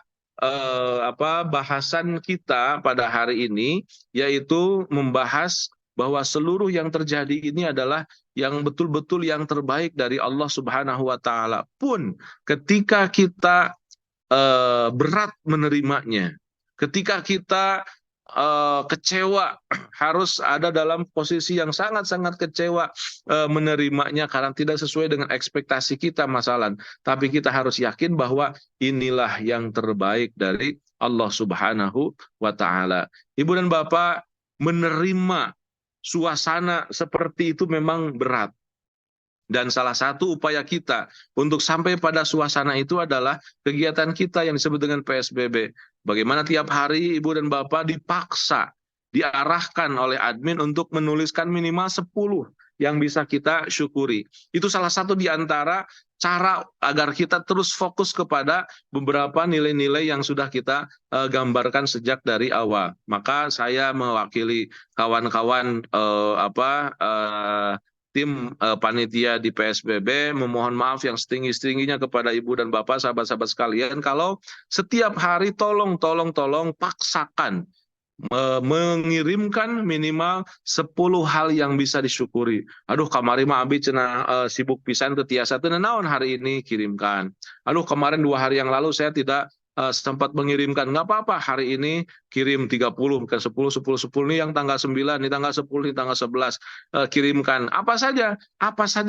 bahasan kita pada hari ini, yaitu membahas bahwa seluruh yang terjadi ini adalah yang betul-betul yang terbaik dari Allah Subhanahu wa taala. Pun ketika kita berat menerimanya, ketika kita kecewa, harus ada dalam posisi yang sangat-sangat kecewa menerimanya karena tidak sesuai dengan ekspektasi kita masalah. Tapi kita harus yakin bahwa inilah yang terbaik dari Allah Subhanahu wa taala. Ibu dan Bapak, menerima suasana seperti itu memang berat. Dan salah satu upaya kita untuk sampai pada suasana itu adalah kegiatan kita yang disebut dengan PSBB. Bagaimana tiap hari Ibu dan Bapak dipaksa, diarahkan oleh admin untuk menuliskan minimal 10 yang bisa kita syukuri. Itu salah satu di antara cara agar kita terus fokus kepada beberapa nilai-nilai yang sudah kita gambarkan sejak dari awal. Maka saya mewakili kawan-kawan tim panitia di PSBB memohon maaf yang setinggi-tingginya kepada Ibu dan Bapak, sahabat-sahabat sekalian, kalau setiap hari tolong paksakan mengirimkan minimal 10 hal yang bisa disyukuri. Aduh, kamari mah abi cenah sibuk pisan teu tiasa teu naon hari ini kirimkan. Aduh, kemarin 2 hari yang lalu saya tidak sempat mengirimkan. Nggak apa-apa, hari ini kirim 30, bukan 10, 10, 10 ini yang tanggal 9, ini tanggal 10, ini tanggal 11. Kirimkan apa saja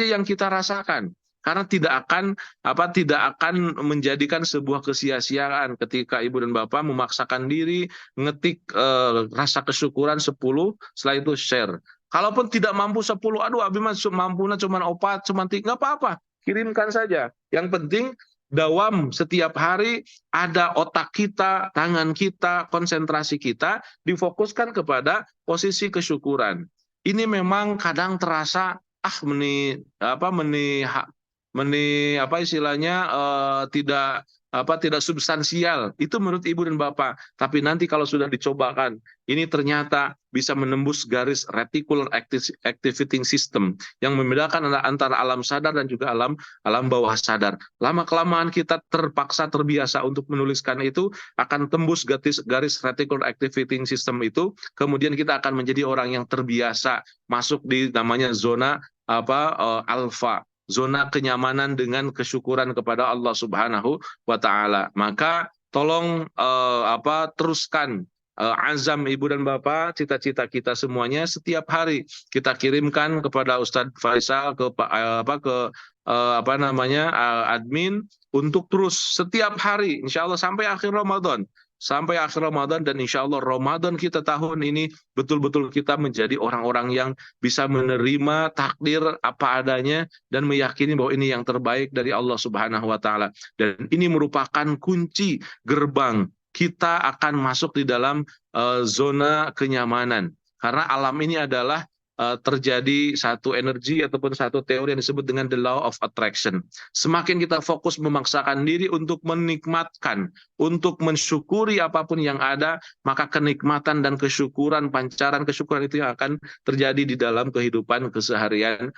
yang kita rasakan. Karena tidak akan menjadikan sebuah kesia-siaan ketika Ibu dan Bapak memaksakan diri ngetik rasa kesyukuran 10, setelah itu share. Kalaupun tidak mampu 10, aduh abi mah mampunya cuma 4, cuma 3, nggak apa-apa, kirimkan saja. Yang penting dawam setiap hari ada otak kita, tangan kita, konsentrasi kita difokuskan kepada posisi kesyukuran. Ini memang kadang terasa tidak substansial. Itu menurut Ibu dan Bapak. Tapi nanti kalau sudah dicobakan, ini ternyata bisa menembus garis reticular activating system yang membedakan antara alam sadar dan juga alam bawah sadar. Lama-kelamaan kita terbiasa untuk menuliskan itu, akan tembus garis reticular activating system itu, kemudian kita akan menjadi orang yang terbiasa masuk di namanya zona alfa, zona kenyamanan dengan kesyukuran kepada Allah Subhanahu wa taala. Maka tolong teruskan azam Ibu dan Bapak, cita-cita kita semuanya setiap hari kita kirimkan kepada Ustadz Faisal, admin, untuk terus setiap hari insya Allah sampai akhir Ramadan. Dan insya Allah Ramadan kita tahun ini betul-betul kita menjadi orang-orang yang bisa menerima takdir apa adanya dan meyakini bahwa ini yang terbaik dari Allah Subhanahu wa taala. Dan ini merupakan kunci gerbang kita akan masuk di dalam zona kenyamanan. Karena alam ini adalah terjadi satu energi ataupun satu teori yang disebut dengan the law of attraction. Semakin kita fokus memaksakan diri untuk menikmatkan, untuk mensyukuri apapun yang ada, maka kenikmatan dan kesyukuran, pancaran kesyukuran itu yang akan terjadi di dalam kehidupan keseharian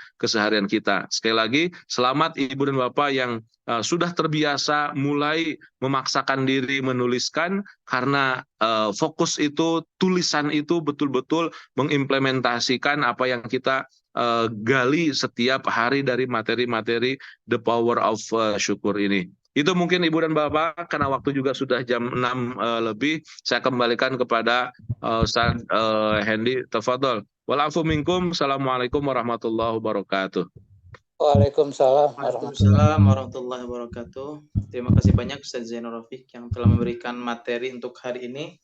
kita. Sekali lagi, selamat Ibu dan Bapak yang sudah terbiasa mulai memaksakan diri menuliskan, karena fokus itu, tulisan itu betul-betul mengimplementasikan apa yang kita gali setiap hari dari materi-materi The Power of Syukur ini. Itu mungkin Ibu dan Bapak, karena waktu juga sudah jam 6 lebih, saya kembalikan kepada Ustaz Hendy. Tafadhol. Walafu minkum. Assalamualaikum warahmatullahi wabarakatuh. Waalaikumsalam warahmatullahi wabarakatuh. Terima kasih banyak Ustaz Zainur Rafiq yang telah memberikan materi untuk hari ini.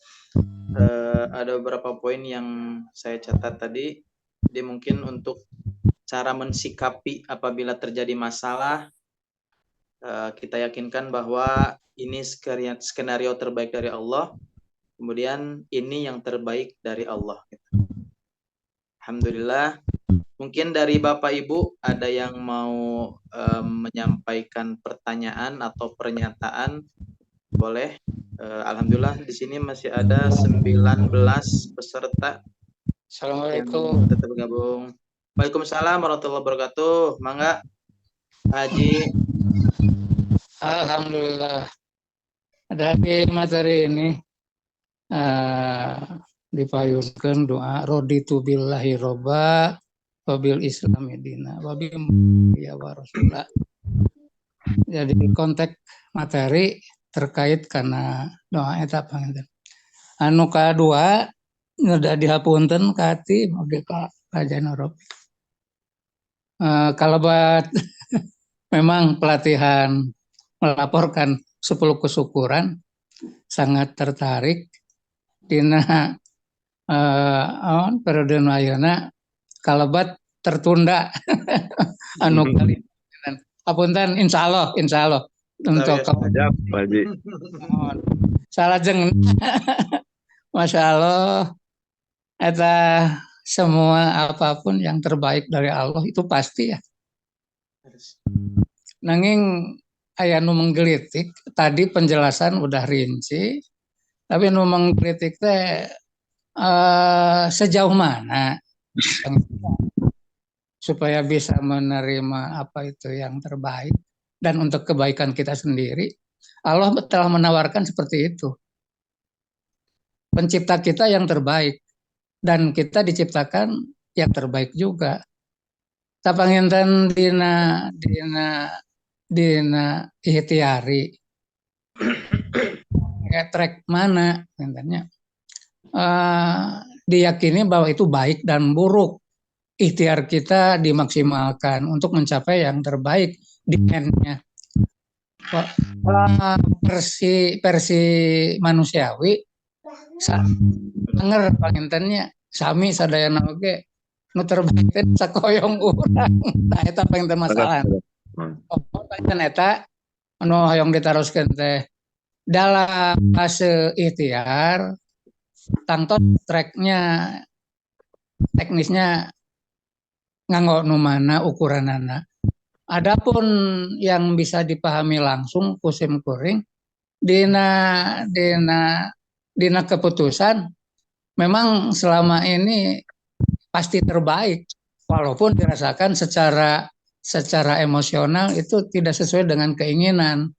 Ada beberapa poin yang saya catat tadi. Jadi mungkin untuk cara mensikapi apabila terjadi masalah, kita yakinkan bahwa ini skenario terbaik dari Allah. Kemudian ini yang terbaik dari Allah. Alhamdulillah. Mungkin dari Bapak Ibu ada yang mau menyampaikan pertanyaan atau pernyataan, boleh. Alhamdulillah di sini masih ada 19 peserta. Assalamualaikum. Yang tetap bergabung. Waalaikumsalam warahmatullahi wabarakatuh. Mangga Haji. Alhamdulillah. Dari materi ini dipayunkeun doa raditu billahi robba wabil islami dina wabil ya warasulah. Jadi konteks materi terkait karena doa eta panginten. Anu kadua udah dihapunten ka hati mobil ka Raja Norob. Kalau buat memang pelatihan melaporkan 10 kesyukuran sangat tertarik dina periode ayeuna kalabat tertunda anu kali apunten insyaallah untuk Ajab, Pak Haji. salah jeung Masya Allah eta semua apapun yang terbaik dari Allah itu pasti ya. Nanging aya nu menggelitik tadi penjelasan udah rinci tapi nu menggelitik teh sejauh mana supaya bisa menerima apa itu yang terbaik dan untuk kebaikan kita sendiri. Allah telah menawarkan seperti itu. Pencipta kita yang terbaik dan kita diciptakan yang terbaik juga. Tapanginten dina ikhtiari track mana intinya diyakini bahwa itu baik dan buruk. Ikhtiar kita dimaksimalkan untuk mencapai yang terbaik di endnya. Versi manusiawi denger pangintennya sami sadayana oge nu terbaik teh sakoyong urang. Tah eta panginten masalah. Panginten eta anu hoyong ditaroskeun teh dalam fase ikhtiar tangtos tracknya teknisnya nganggo nu mana ukuranana. Adapun yang bisa dipahami langsung kusim kuring dina keputusan memang selama ini pasti terbaik walaupun dirasakan secara emosional itu tidak sesuai dengan keinginan.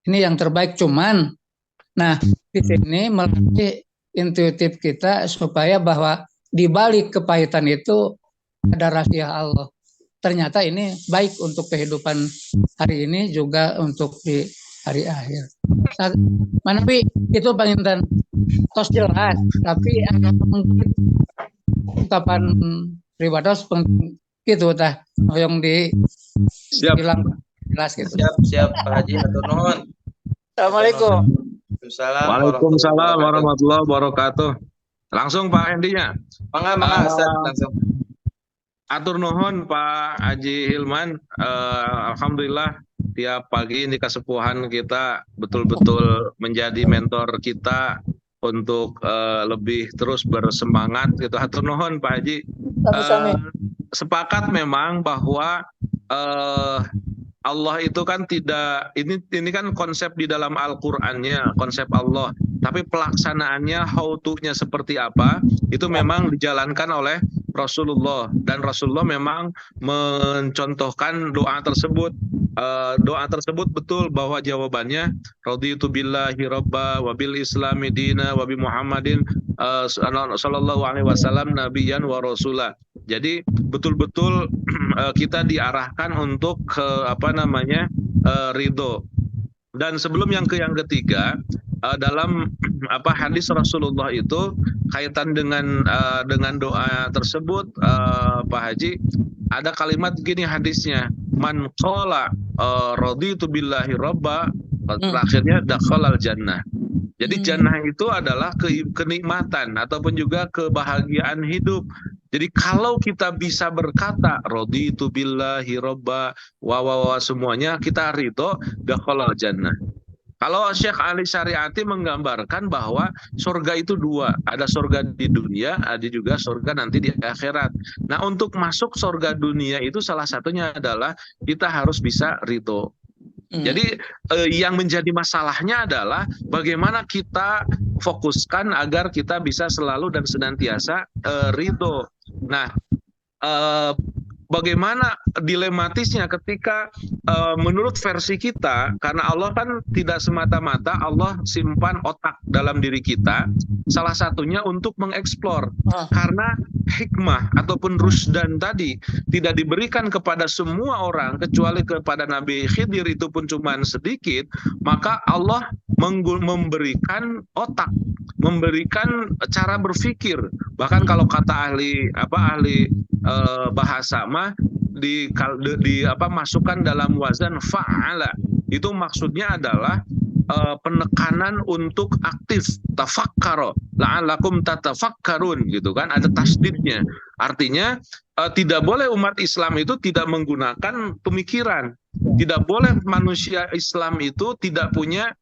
Ini yang terbaik cuman nah di sini melatih intuitif kita supaya bahwa di balik kepahitan itu ada rahasia Allah. Ternyata ini baik untuk kehidupan hari ini juga untuk di hari akhir. Manapi itu panginten tos jelas, tapi ungkapan pribados gitu tah hoyong di bilang jelas gitu. Siap Pak Haji, atur nuhun. Assalamualaikum. Waalaikumsalam warahmatullahi wabarakatuh. Langsung Pak Hendinya. Mangga Ustaz langsung. Atur nuhun Pak Haji Hilman. Alhamdulillah tiap pagi ini kesepuhan kita betul-betul menjadi mentor kita untuk lebih terus bersemangat gitu. Atur nuhun Pak Haji. Sepakat memang bahwa Allah itu kan tidak, ini kan konsep di dalam Al-Qur'annya, konsep Allah. Tapi pelaksanaannya, how to-nya seperti apa, itu memang dijalankan oleh Rasulullah. Dan Rasulullah memang mencontohkan doa tersebut. Doa tersebut betul bahwa jawabannya raditu billahi robba wa bil islami dina wa bi Muhammadin sallallahu alaihi wasallam nabiyyan wa rasulah. Jadi betul-betul kita diarahkan untuk ridho. Dan sebelum yang ketiga, dalam hadis Rasulullah itu kaitan dengan doa tersebut, Pak Haji, ada kalimat gini hadisnya, man qala raditu billahi robba, terakhirnya dakhalal jannah. Jadi jannah itu adalah kenikmatan ataupun juga kebahagiaan hidup. Jadi kalau kita bisa berkata raditu billahi robba wa semuanya kita ridho, dakhalal jannah. Kalau Syekh Ali Syariati menggambarkan bahwa surga itu dua, ada surga di dunia, ada juga surga nanti di akhirat. Nah, untuk masuk surga dunia itu salah satunya adalah kita harus bisa ridho. Jadi yang menjadi masalahnya adalah bagaimana kita fokuskan agar kita bisa selalu dan senantiasa ridho. Nah, bagaimana dilematisnya ketika menurut versi kita, karena Allah kan tidak semata-mata Allah simpan otak dalam diri kita, salah satunya untuk mengeksplor. Karena hikmah ataupun rusdan tadi tidak diberikan kepada semua orang kecuali kepada Nabi Khidir, itu pun cuma sedikit, maka Allah memberikan otak, memberikan cara berpikir. Bahkan kalau kata ahli bahasa mah masukkan dalam wazan fa'ala, itu maksudnya adalah penekanan untuk aktif, tafakkaro la'allakum tatafakkarun, gitu kan, ada tasdidnya. Artinya tidak boleh umat Islam itu tidak menggunakan pemikiran, tidak boleh manusia Islam itu tidak punya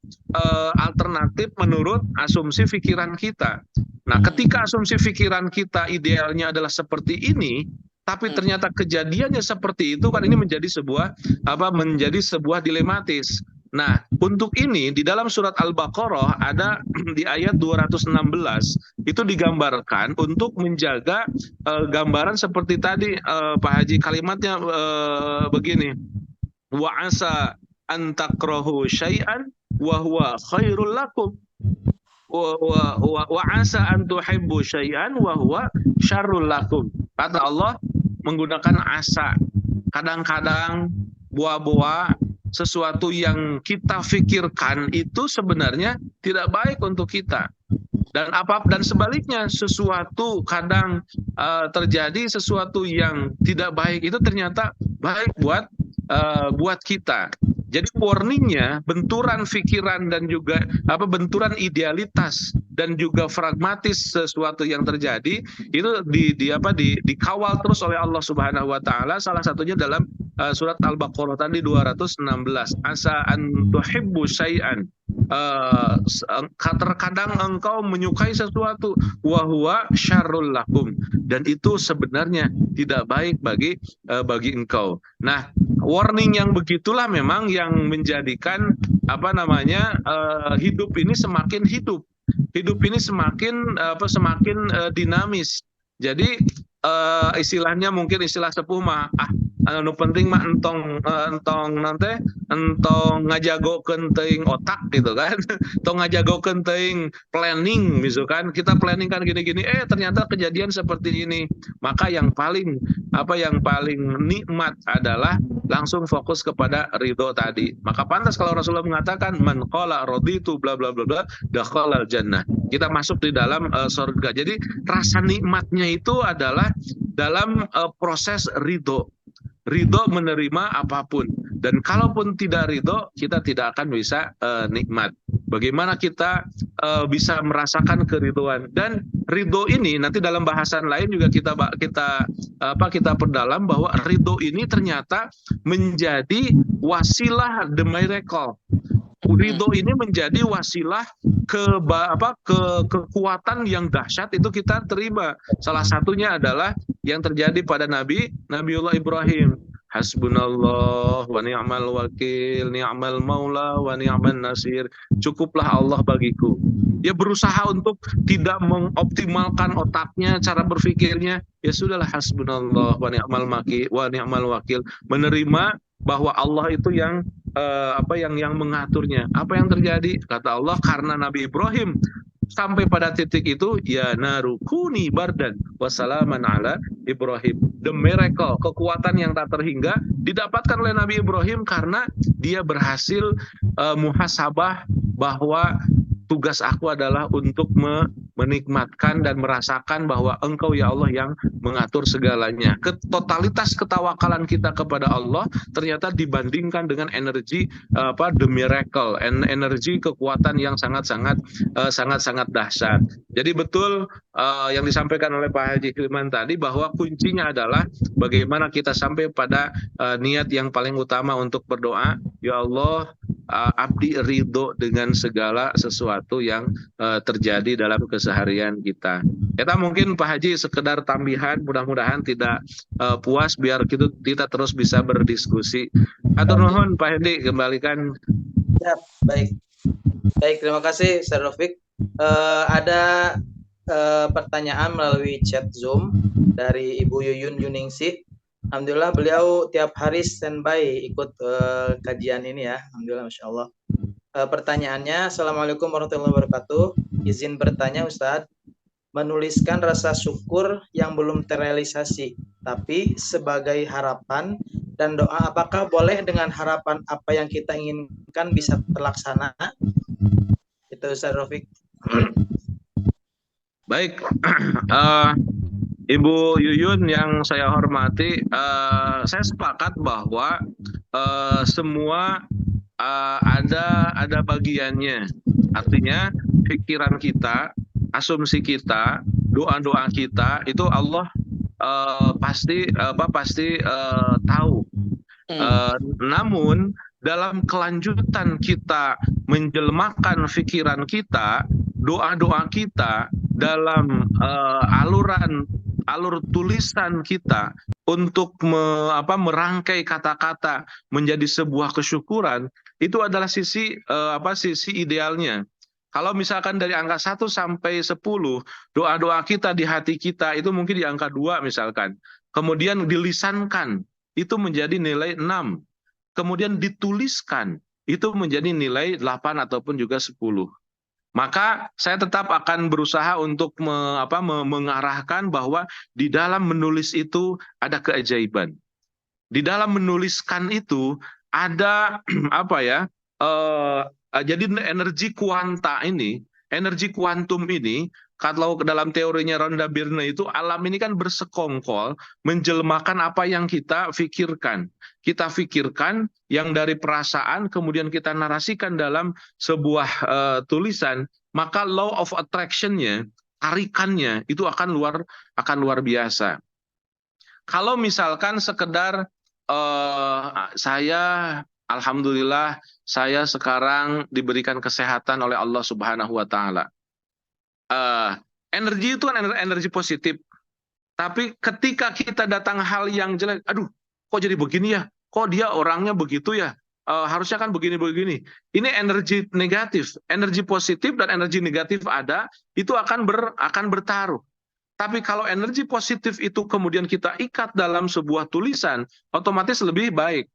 alternatif menurut asumsi pikiran kita. Nah, ketika asumsi pikiran kita idealnya adalah seperti ini, tapi ternyata kejadiannya seperti itu, kan ini menjadi sebuah dilematis. Nah, untuk ini di dalam surat Al-Baqarah ada di ayat 216 itu digambarkan untuk menjaga gambaran seperti tadi, Pak Haji, kalimatnya begini, wa asa an takrahu syai'an wa huwa khairul lakum wa asa an tuhibbu syai'an wa huwa syarrul lakum. Kata Allah menggunakan asa. Kadang-kadang buah-buah sesuatu yang kita pikirkan itu sebenarnya tidak baik untuk kita. Dan sebaliknya, sesuatu kadang terjadi sesuatu yang tidak baik itu ternyata baik buat kita. Jadi warningnya, benturan pikiran dan juga benturan idealitas dan juga pragmatis sesuatu yang terjadi itu dikawal terus oleh Allah Subhanahu wa taala, salah satunya dalam surat Al-Baqarah tadi 216. Asa an tuhibbu syai'an. Terkadang engkau menyukai sesuatu wa huwa syarrul lakum, dan itu sebenarnya tidak baik bagi engkau. Nah, warning yang begitulah memang yang menjadikan hidup ini semakin hidup ini semakin dinamis. Jadi istilahnya mungkin istilah sepuh mah anu penting mah entong ngajagokeun teuing otak, gitu kan. Tong ngajagokeun teuing planning, misalkan kita planning kan gini-gini, ternyata kejadian seperti ini. Maka yang paling nikmat adalah langsung fokus kepada ridho tadi. Maka pantas kalau Rasulullah mengatakan man qala raditu bla bla bla bla dakhalal jannah, kita masuk di dalam surga. Jadi rasa nikmatnya itu adalah dalam proses ridho menerima apapun. Dan kalaupun tidak ridho, kita tidak akan bisa nikmat. Bagaimana kita bisa merasakan keridhoan? Dan ridho ini nanti dalam bahasan lain juga kita perdalam bahwa ridho ini ternyata menjadi wasilah the miracle. Ridho ini menjadi wasilah kekuatan yang dahsyat itu kita terima. Salah satunya adalah yang terjadi pada Nabiullah Ibrahim. Hasbunallah wa ni'mal wakil, ni'mal maula wa ni'man nasir. Cukuplah Allah bagiku. Dia berusaha untuk tidak mengoptimalkan otaknya, cara berpikirnya. Ya sudahlah, hasbunallah wa ni'mal wakil. Menerima bahwa Allah itu yang mengaturnya. Apa yang terjadi? Kata Allah, karena Nabi Ibrahim sampai pada titik itu, ya narukuni bardan wassalaman ala Ibrahim. The miracle, kekuatan yang tak terhingga didapatkan oleh Nabi Ibrahim karena dia berhasil muhasabah bahwa tugas aku adalah untuk menikmatkan dan merasakan bahwa Engkau ya Allah yang mengatur segalanya. Totalitas ketawakalan kita kepada Allah ternyata dibandingkan dengan energi the miracle, energi kekuatan yang sangat-sangat dahsyat. Jadi betul yang disampaikan oleh Pak Haji Hilman tadi bahwa kuncinya adalah bagaimana kita sampai pada niat yang paling utama untuk berdoa, ya Allah, abdi ridho dengan segala sesuatu yang terjadi dalam keseharian kita. Kita mungkin Pak Haji sekedar tambahan, mudah-mudahan tidak puas, biar kita terus bisa berdiskusi. Atur nuhun Pak Hendi, kembalikan. Ya, baik, terima kasih Ustaz Rafiq. Ada pertanyaan melalui chat Zoom dari Ibu Yuyun Yuningsih. Alhamdulillah beliau tiap hari standby ikut kajian ini ya. Alhamdulillah, Masya Allah. Pertanyaannya, Assalamualaikum warahmatullahi wabarakatuh. Izin bertanya Ustadz, menuliskan rasa syukur yang belum terrealisasi, tapi sebagai harapan dan doa, apakah boleh dengan harapan apa yang kita inginkan bisa terlaksana? Itu Ustadz Rafiq. Baik, Ibu Yuyun yang saya hormati, saya sepakat bahwa semua ada bagiannya. Artinya pikiran kita, asumsi kita, doa-doa kita itu Allah pasti tahu. Namun dalam kelanjutan kita menjelmakan pikiran kita, doa-doa kita dalam alur tulisan kita untuk merangkai kata-kata menjadi sebuah kesyukuran, itu adalah sisi idealnya. Kalau misalkan dari angka 1 sampai 10, doa-doa kita di hati kita itu mungkin di angka 2 misalkan. Kemudian dilisankan, itu menjadi nilai 6. Kemudian dituliskan, itu menjadi nilai 8 ataupun juga 10. Maka saya tetap akan berusaha untuk mengarahkan bahwa di dalam menulis itu ada keajaiban. Di dalam menuliskan itu ada jadi energi energi kuantum ini, kalau dalam teorinya Rhonda Byrne itu, alam ini kan bersekongkol menjelmakan apa yang kita pikirkan. Kita pikirkan yang dari perasaan, kemudian kita narasikan dalam sebuah tulisan, maka law of attraction-nya, tarikannya itu akan luar biasa. Kalau misalkan sekedar alhamdulillah saya sekarang diberikan kesehatan oleh Allah Subhanahu wa taala. Energi itu kan energi positif. Tapi ketika kita datang hal yang jelek, aduh, kok jadi begini ya? Kok dia orangnya begitu ya? Harusnya kan begini-begini. Ini energi negatif, energi positif dan energi negatif ada, itu akan bertaruh. Tapi kalau energi positif itu kemudian kita ikat dalam sebuah tulisan, otomatis lebih baik,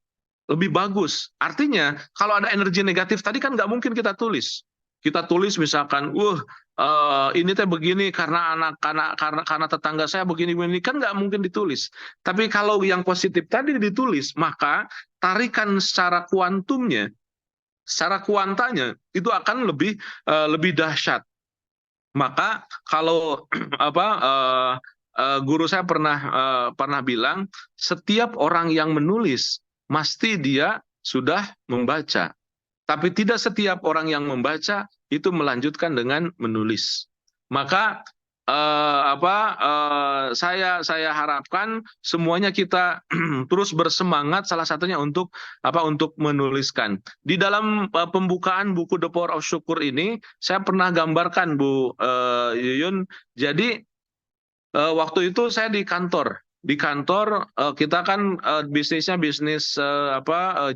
lebih bagus. Artinya, kalau ada energi negatif tadi kan nggak mungkin kita tulis. Kita tulis misalkan, ini teh begini karena karena tetangga saya begini kan nggak mungkin ditulis. Tapi kalau yang positif tadi ditulis, maka tarikan secara kuantumnya, secara kuantanya itu akan lebih dahsyat. Maka kalau guru saya pernah bilang, setiap orang yang menulis mesti dia sudah membaca. Tapi tidak setiap orang yang membaca itu melanjutkan dengan menulis. Maka saya harapkan semuanya kita terus bersemangat, salah satunya untuk menuliskan. Di dalam pembukaan buku The Power of Syukur ini, saya pernah gambarkan Bu Yuyun. Jadi waktu itu saya di kantor. Di kantor kita kan bisnisnya bisnis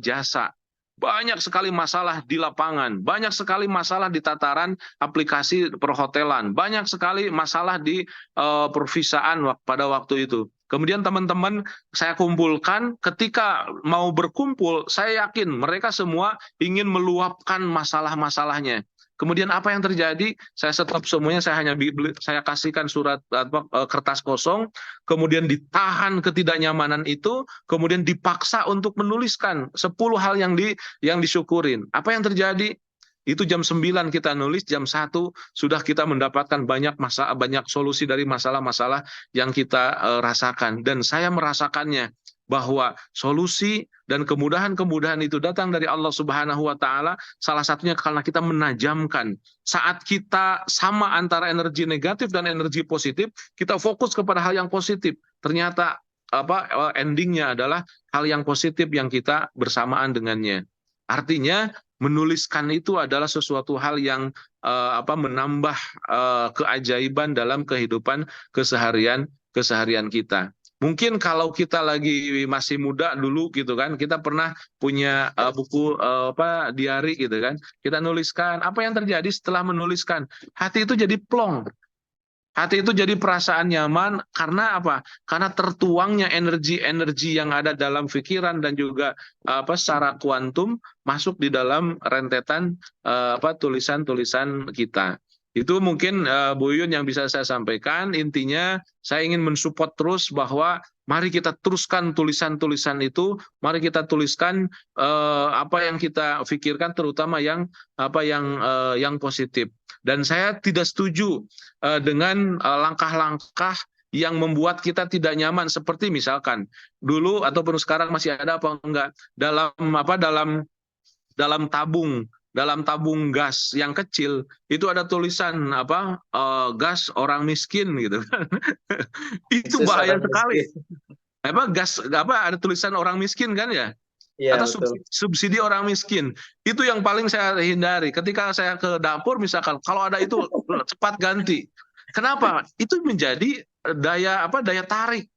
jasa. Banyak sekali masalah di lapangan, banyak sekali masalah di tataran aplikasi perhotelan, banyak sekali masalah di pervisaan pada waktu itu. Kemudian teman-teman saya kumpulkan, ketika mau berkumpul, saya yakin mereka semua ingin meluapkan masalah-masalahnya. Kemudian apa yang terjadi? Saya stop semuanya, saya kasihkan surat kertas kosong, kemudian ditahan ketidaknyamanan itu, kemudian dipaksa untuk menuliskan 10 hal yang disyukurin. Apa yang terjadi? Itu jam 9 kita nulis, jam 1 sudah kita mendapatkan banyak solusi dari masalah-masalah yang kita rasakan. Dan saya merasakannya, bahwa solusi dan kemudahan-kemudahan itu datang dari Allah Subhanahu wa taala, salah satunya karena kita menajamkan. Saat kita sama antara energi negatif dan energi positif, kita fokus kepada hal yang positif. Ternyata endingnya adalah hal yang positif yang kita bersamaan dengannya. Artinya menuliskan itu adalah sesuatu hal yang menambah keajaiban dalam kehidupan keseharian kita. Mungkin kalau kita lagi masih muda dulu gitu kan, kita pernah punya buku diari gitu kan. Kita nuliskan apa yang terjadi setelah menuliskan. Hati itu jadi plong. Hati itu jadi perasaan nyaman karena apa? Karena tertuangnya energi-energi yang ada dalam pikiran dan juga secara kuantum masuk di dalam rentetan tulisan-tulisan kita. Itu mungkin Bu Yun yang bisa saya sampaikan. Intinya saya ingin mensupport terus bahwa mari kita teruskan tulisan-tulisan itu, mari kita tuliskan apa yang kita pikirkan, terutama yang positif. Dan saya tidak setuju dengan langkah-langkah yang membuat kita tidak nyaman, seperti misalkan dulu ataupun sekarang masih ada apa enggak dalam tabung gas yang kecil itu ada tulisan gas orang miskin gitu kan. Itu bahaya sekali. Gas ada tulisan orang miskin kan ya? Iya, Atau betul. subsidi orang miskin. Itu yang paling saya hindari. Ketika saya ke dapur misalkan, kalau ada itu cepat ganti. Kenapa? Itu menjadi daya tarik.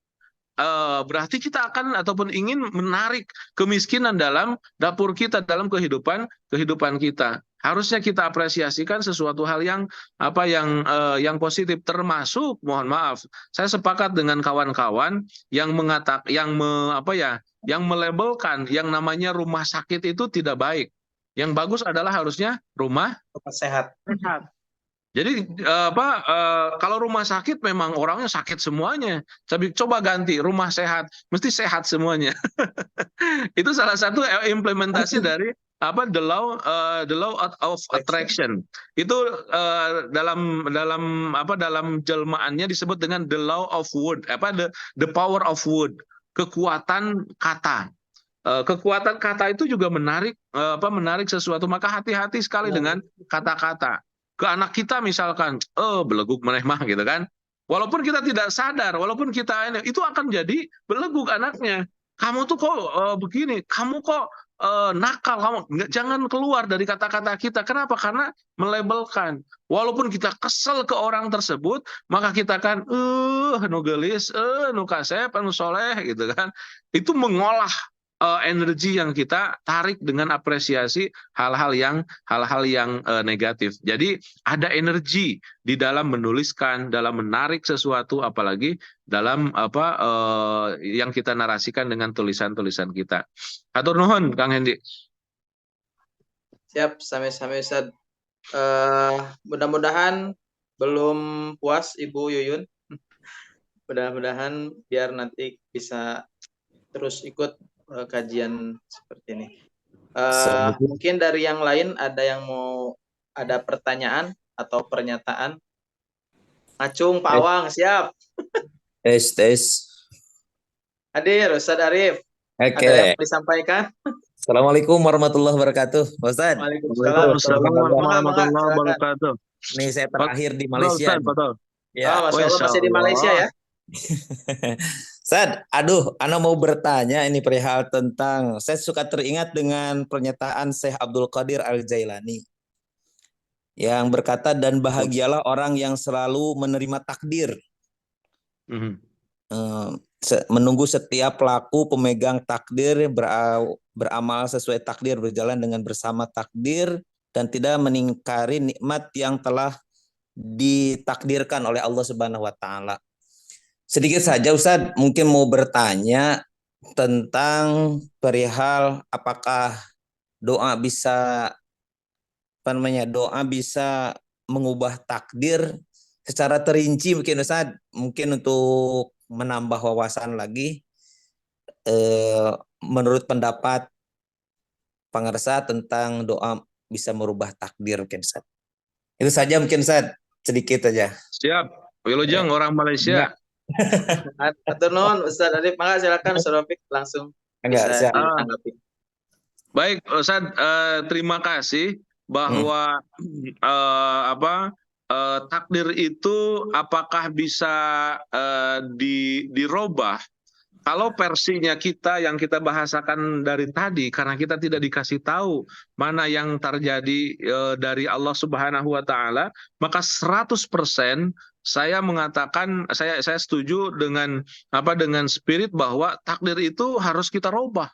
Berarti kita akan ataupun ingin menarik kemiskinan dalam dapur kita, dalam kehidupan kita. Harusnya kita apresiasikan sesuatu hal yang positif, termasuk, mohon maaf, saya sepakat dengan kawan-kawan yang yang melabelkan yang namanya rumah sakit itu tidak baik. Yang bagus adalah harusnya rumah Sehat. Jadi kalau rumah sakit memang orangnya sakit semuanya. Tapi coba ganti rumah sehat, mesti sehat semuanya. Itu salah satu implementasi dari the law of attraction. Itu dalam jelmaannya disebut dengan the law of wood, the power of wood, kekuatan kata. Kekuatan kata itu juga menarik sesuatu, maka hati-hati sekali dengan kata-kata. Ke anak kita misalkan, beleguk meneh mah gitu kan. Walaupun kita tidak sadar, walaupun kita itu akan jadi beleguk anaknya. Kamu tuh kok begini, kamu kok nakal, kamu jangan keluar dari kata-kata kita. Kenapa? Karena melabelkan. Walaupun kita kesel ke orang tersebut, maka kita kan nu geulis, nu kasep, nu soleh gitu kan. Itu mengolah energi yang kita tarik dengan apresiasi hal-hal yang negatif. Jadi ada energi di dalam menuliskan, dalam menarik sesuatu, apalagi dalam yang kita narasikan dengan tulisan-tulisan kita. Hatur nuhun Kang Hendi. Siap, sami-sami Ustaz. Mudah-mudahan belum puas Ibu Yuyun. Mudah-mudahan biar nanti bisa terus ikut kajian seperti ini. Mungkin dari yang lain ada yang mau ada pertanyaan atau pernyataan? Acung, Pak Awang, siap. Tes. Hadir, Ustaz Arif. Oke. Ada yang mau disampaikan? Assalamualaikum warahmatullahi wabarakatuh, Ustaz. Waalaikumsalam warahmatullahi wabarakatuh. Nih saya terakhir di Malaysia. Betul. Ya, Masya Allah masih di Malaysia ya. Ustaz, Ana mau bertanya ini perihal tentang, saya suka teringat dengan pernyataan Syekh Abdul Qadir Al-Jailani yang berkata, dan bahagialah orang yang selalu menerima takdir. Menunggu setiap pelaku pemegang takdir beramal sesuai takdir, berjalan dengan bersama takdir, dan tidak mengingkari nikmat yang telah ditakdirkan oleh Allah Subhanahu wa Ta'ala. Sedikit saja Ustaz, mungkin mau bertanya tentang perihal apakah doa bisa mengubah takdir secara terinci mungkin Ustaz, mungkin untuk menambah wawasan lagi menurut pendapat pangarsa tentang doa bisa merubah takdir mungkin Ustaz. Itu saja mungkin Ustaz, sedikit aja. Siap. Wilujeng orang Malaysia. Atur nuhun Ustaz Arif, maka silakan Ustaz Rafiq langsung bisa ditanggapi. Baik Ustaz, terima kasih bahwa takdir itu apakah bisa dirubah. Kalau versinya kita yang kita bahasakan dari tadi, karena kita tidak dikasih tahu mana yang terjadi dari Allah Subhanahu wa Ta'ala, maka 100% saya mengatakan, saya setuju dengan spirit bahwa takdir itu harus kita rubah.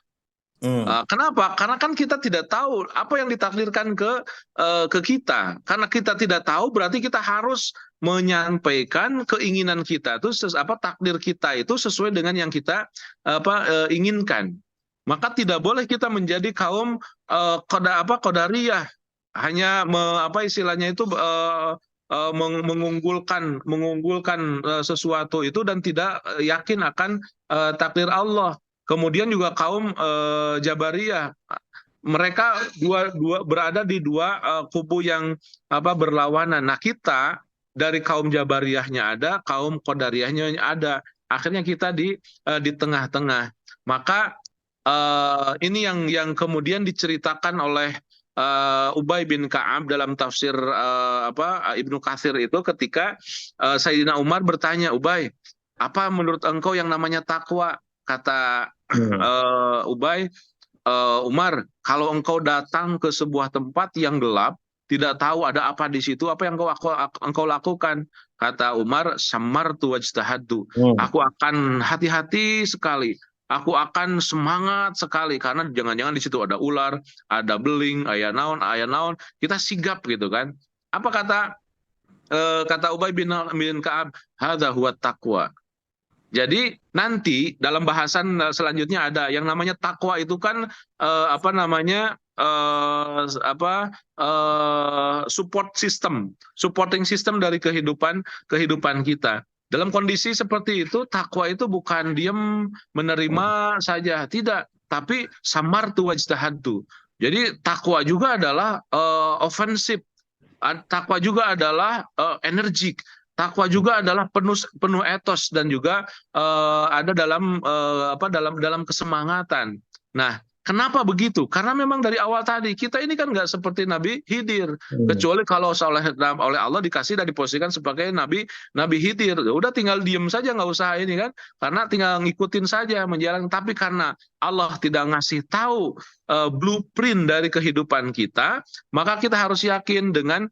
Kenapa? Karena kan kita tidak tahu apa yang ditakdirkan ke kita. Karena kita tidak tahu, berarti kita harus menyampaikan keinginan kita itu takdir kita itu sesuai dengan yang kita inginkan. Maka tidak boleh kita menjadi kaum qadariyah, hanya istilahnya itu mengunggulkan sesuatu itu dan tidak yakin akan takdir Allah. Kemudian juga kaum Jabariyah, mereka berada di dua kubu yang berlawanan. Nah, kita dari kaum Jabariyahnya ada, kaum Qadariyahnya ada. Akhirnya kita di tengah-tengah. Maka ini yang kemudian diceritakan oleh Ubay bin Ka'ab dalam tafsir Ibnu Katsir itu, ketika Sayyidina Umar bertanya, Ubay, apa menurut engkau yang namanya takwa? Kata Ubay, Umar, kalau engkau datang ke sebuah tempat yang gelap, tidak tahu ada apa di situ, apa yang engkau lakukan? Kata Umar, samartu wajtahadtu. Aku akan hati-hati sekali. Aku akan semangat sekali karena jangan-jangan di situ ada ular, ada beling, aya naon, kita sigap gitu kan. Apa kata Ubay bin Ka'ab? Hadza huwa taqwa. Jadi nanti dalam bahasan selanjutnya ada yang namanya takwa itu kan supporting system dari kehidupan kita. Dalam kondisi seperti itu, takwa itu bukan diam menerima saja, tidak, tapi samartu wajtahadtu. Jadi takwa juga adalah ofensif, takwa juga adalah energik. Takwa juga adalah penuh etos dan juga ada dalam kesemangatan. Nah, kenapa begitu? Karena memang dari awal tadi kita ini kan nggak seperti Nabi Khidir, kecuali kalau oleh Allah dikasih dan diposisikan sebagai Nabi Khidir, udah tinggal diem saja, nggak usah ini kan, karena tinggal ngikutin saja menjalankan. Tapi karena Allah tidak ngasih tahu blueprint dari kehidupan kita, maka kita harus yakin dengan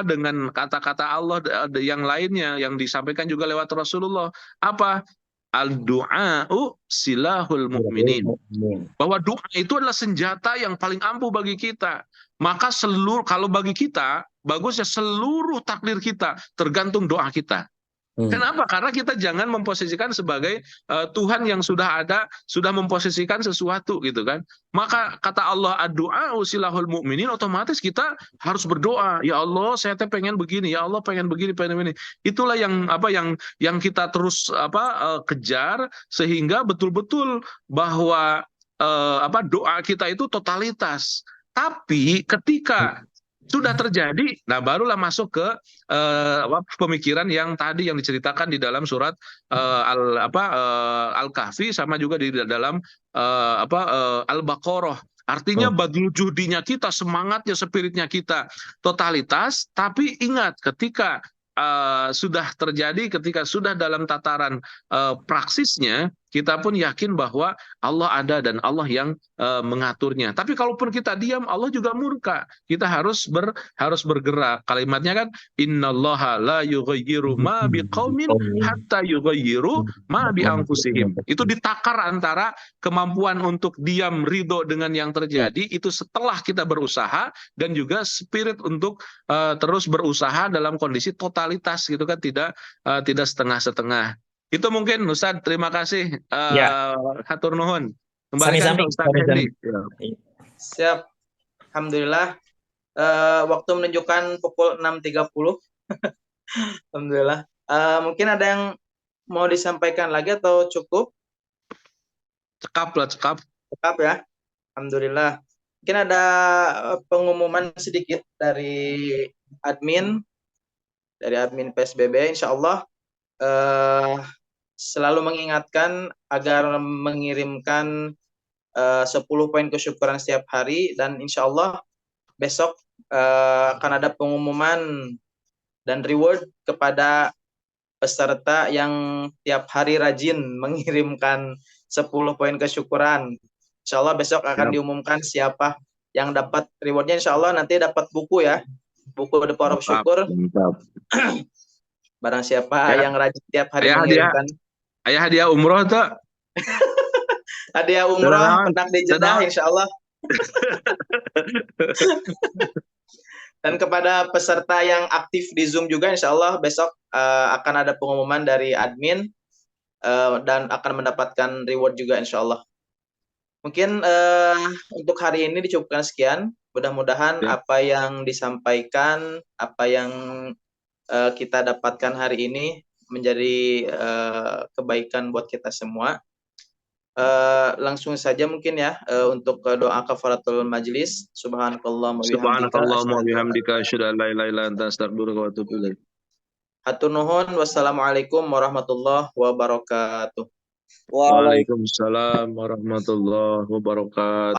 dengan kata-kata Allah yang lainnya yang disampaikan juga lewat Rasulullah, apa? Al-du'a'u silahul mu'minin. Bahwa doa itu adalah senjata yang paling ampuh bagi kita. Maka kalau bagi kita, bagusnya seluruh takdir kita tergantung doa kita. Kenapa? Karena kita jangan memposisikan sebagai Tuhan yang sudah memposisikan sesuatu gitu kan. Maka kata Allah, ad-du'a'u silahul mu'minin, otomatis kita harus berdoa. Ya Allah, saya pengen begini, ya Allah pengen begini, pengen begini. Itulah yang kita terus kejar, sehingga betul-betul bahwa doa kita itu totalitas. Tapi ketika sudah terjadi, nah barulah masuk ke pemikiran yang tadi yang diceritakan di dalam surat Al-Kahfi, sama juga di dalam Al-Baqarah. Artinya badul juhdinya kita, semangatnya, spiritnya kita totalitas. Tapi ingat, ketika sudah terjadi, ketika sudah dalam tataran praksisnya, kita pun yakin bahwa Allah ada dan Allah yang mengaturnya. Tapi kalaupun kita diam, Allah juga murka. Kita harus bergerak. Kalimatnya kan, innallaha la yughayyiru ma biqaumin hatta yughayyiru ma bi anfusihim. Itu ditakar antara kemampuan untuk diam, ridho dengan yang terjadi itu setelah kita berusaha, dan juga spirit untuk terus berusaha dalam kondisi totalitas gitu kan, tidak setengah-setengah. Itu mungkin Ustadz, terima kasih. Hatur nuhun. Kembalikan ke Ustadz Hendy. Siap. Alhamdulillah. Waktu menunjukkan pukul 6.30. Alhamdulillah. Mungkin ada yang mau disampaikan lagi atau cukup? Cekap ya. Alhamdulillah. Mungkin ada pengumuman sedikit dari admin PSBB. Insya Allah selalu mengingatkan agar mengirimkan 10 poin kesyukuran setiap hari, dan insya Allah besok akan ada pengumuman dan reward kepada peserta yang tiap hari rajin mengirimkan 10 poin kesyukuran. Insya Allah besok akan diumumkan siapa yang dapat rewardnya. Insya Allah nanti dapat buku ya, buku The Power of Syukur. Barang siapa yang rajin tiap hari mengirimkan. Ayah hadiah umroh tuh. Hadiah umroh, penak di Jeddah insya Allah. Dan kepada peserta yang aktif di Zoom juga, insya Allah besok akan ada pengumuman dari admin dan akan mendapatkan reward juga, insya Allah. Mungkin untuk hari ini dicukupkan sekian. Mudah-mudahan Ya. apa yang disampaikan, apa yang kita dapatkan hari ini menjadi kebaikan buat kita semua. Langsung saja mungkin ya untuk doa kafaratul majlis. Subhanakallahumma Subhanakallahumma bihamdika. bihamdika asyhadu an la ilaha illa anta astaghfiruka wa atubu ilaik. Hatur nuhun. Wassalamualaikum warahmatullahi wabarakatuh. Waalaikumsalam warahmatullahi wabarakatuh.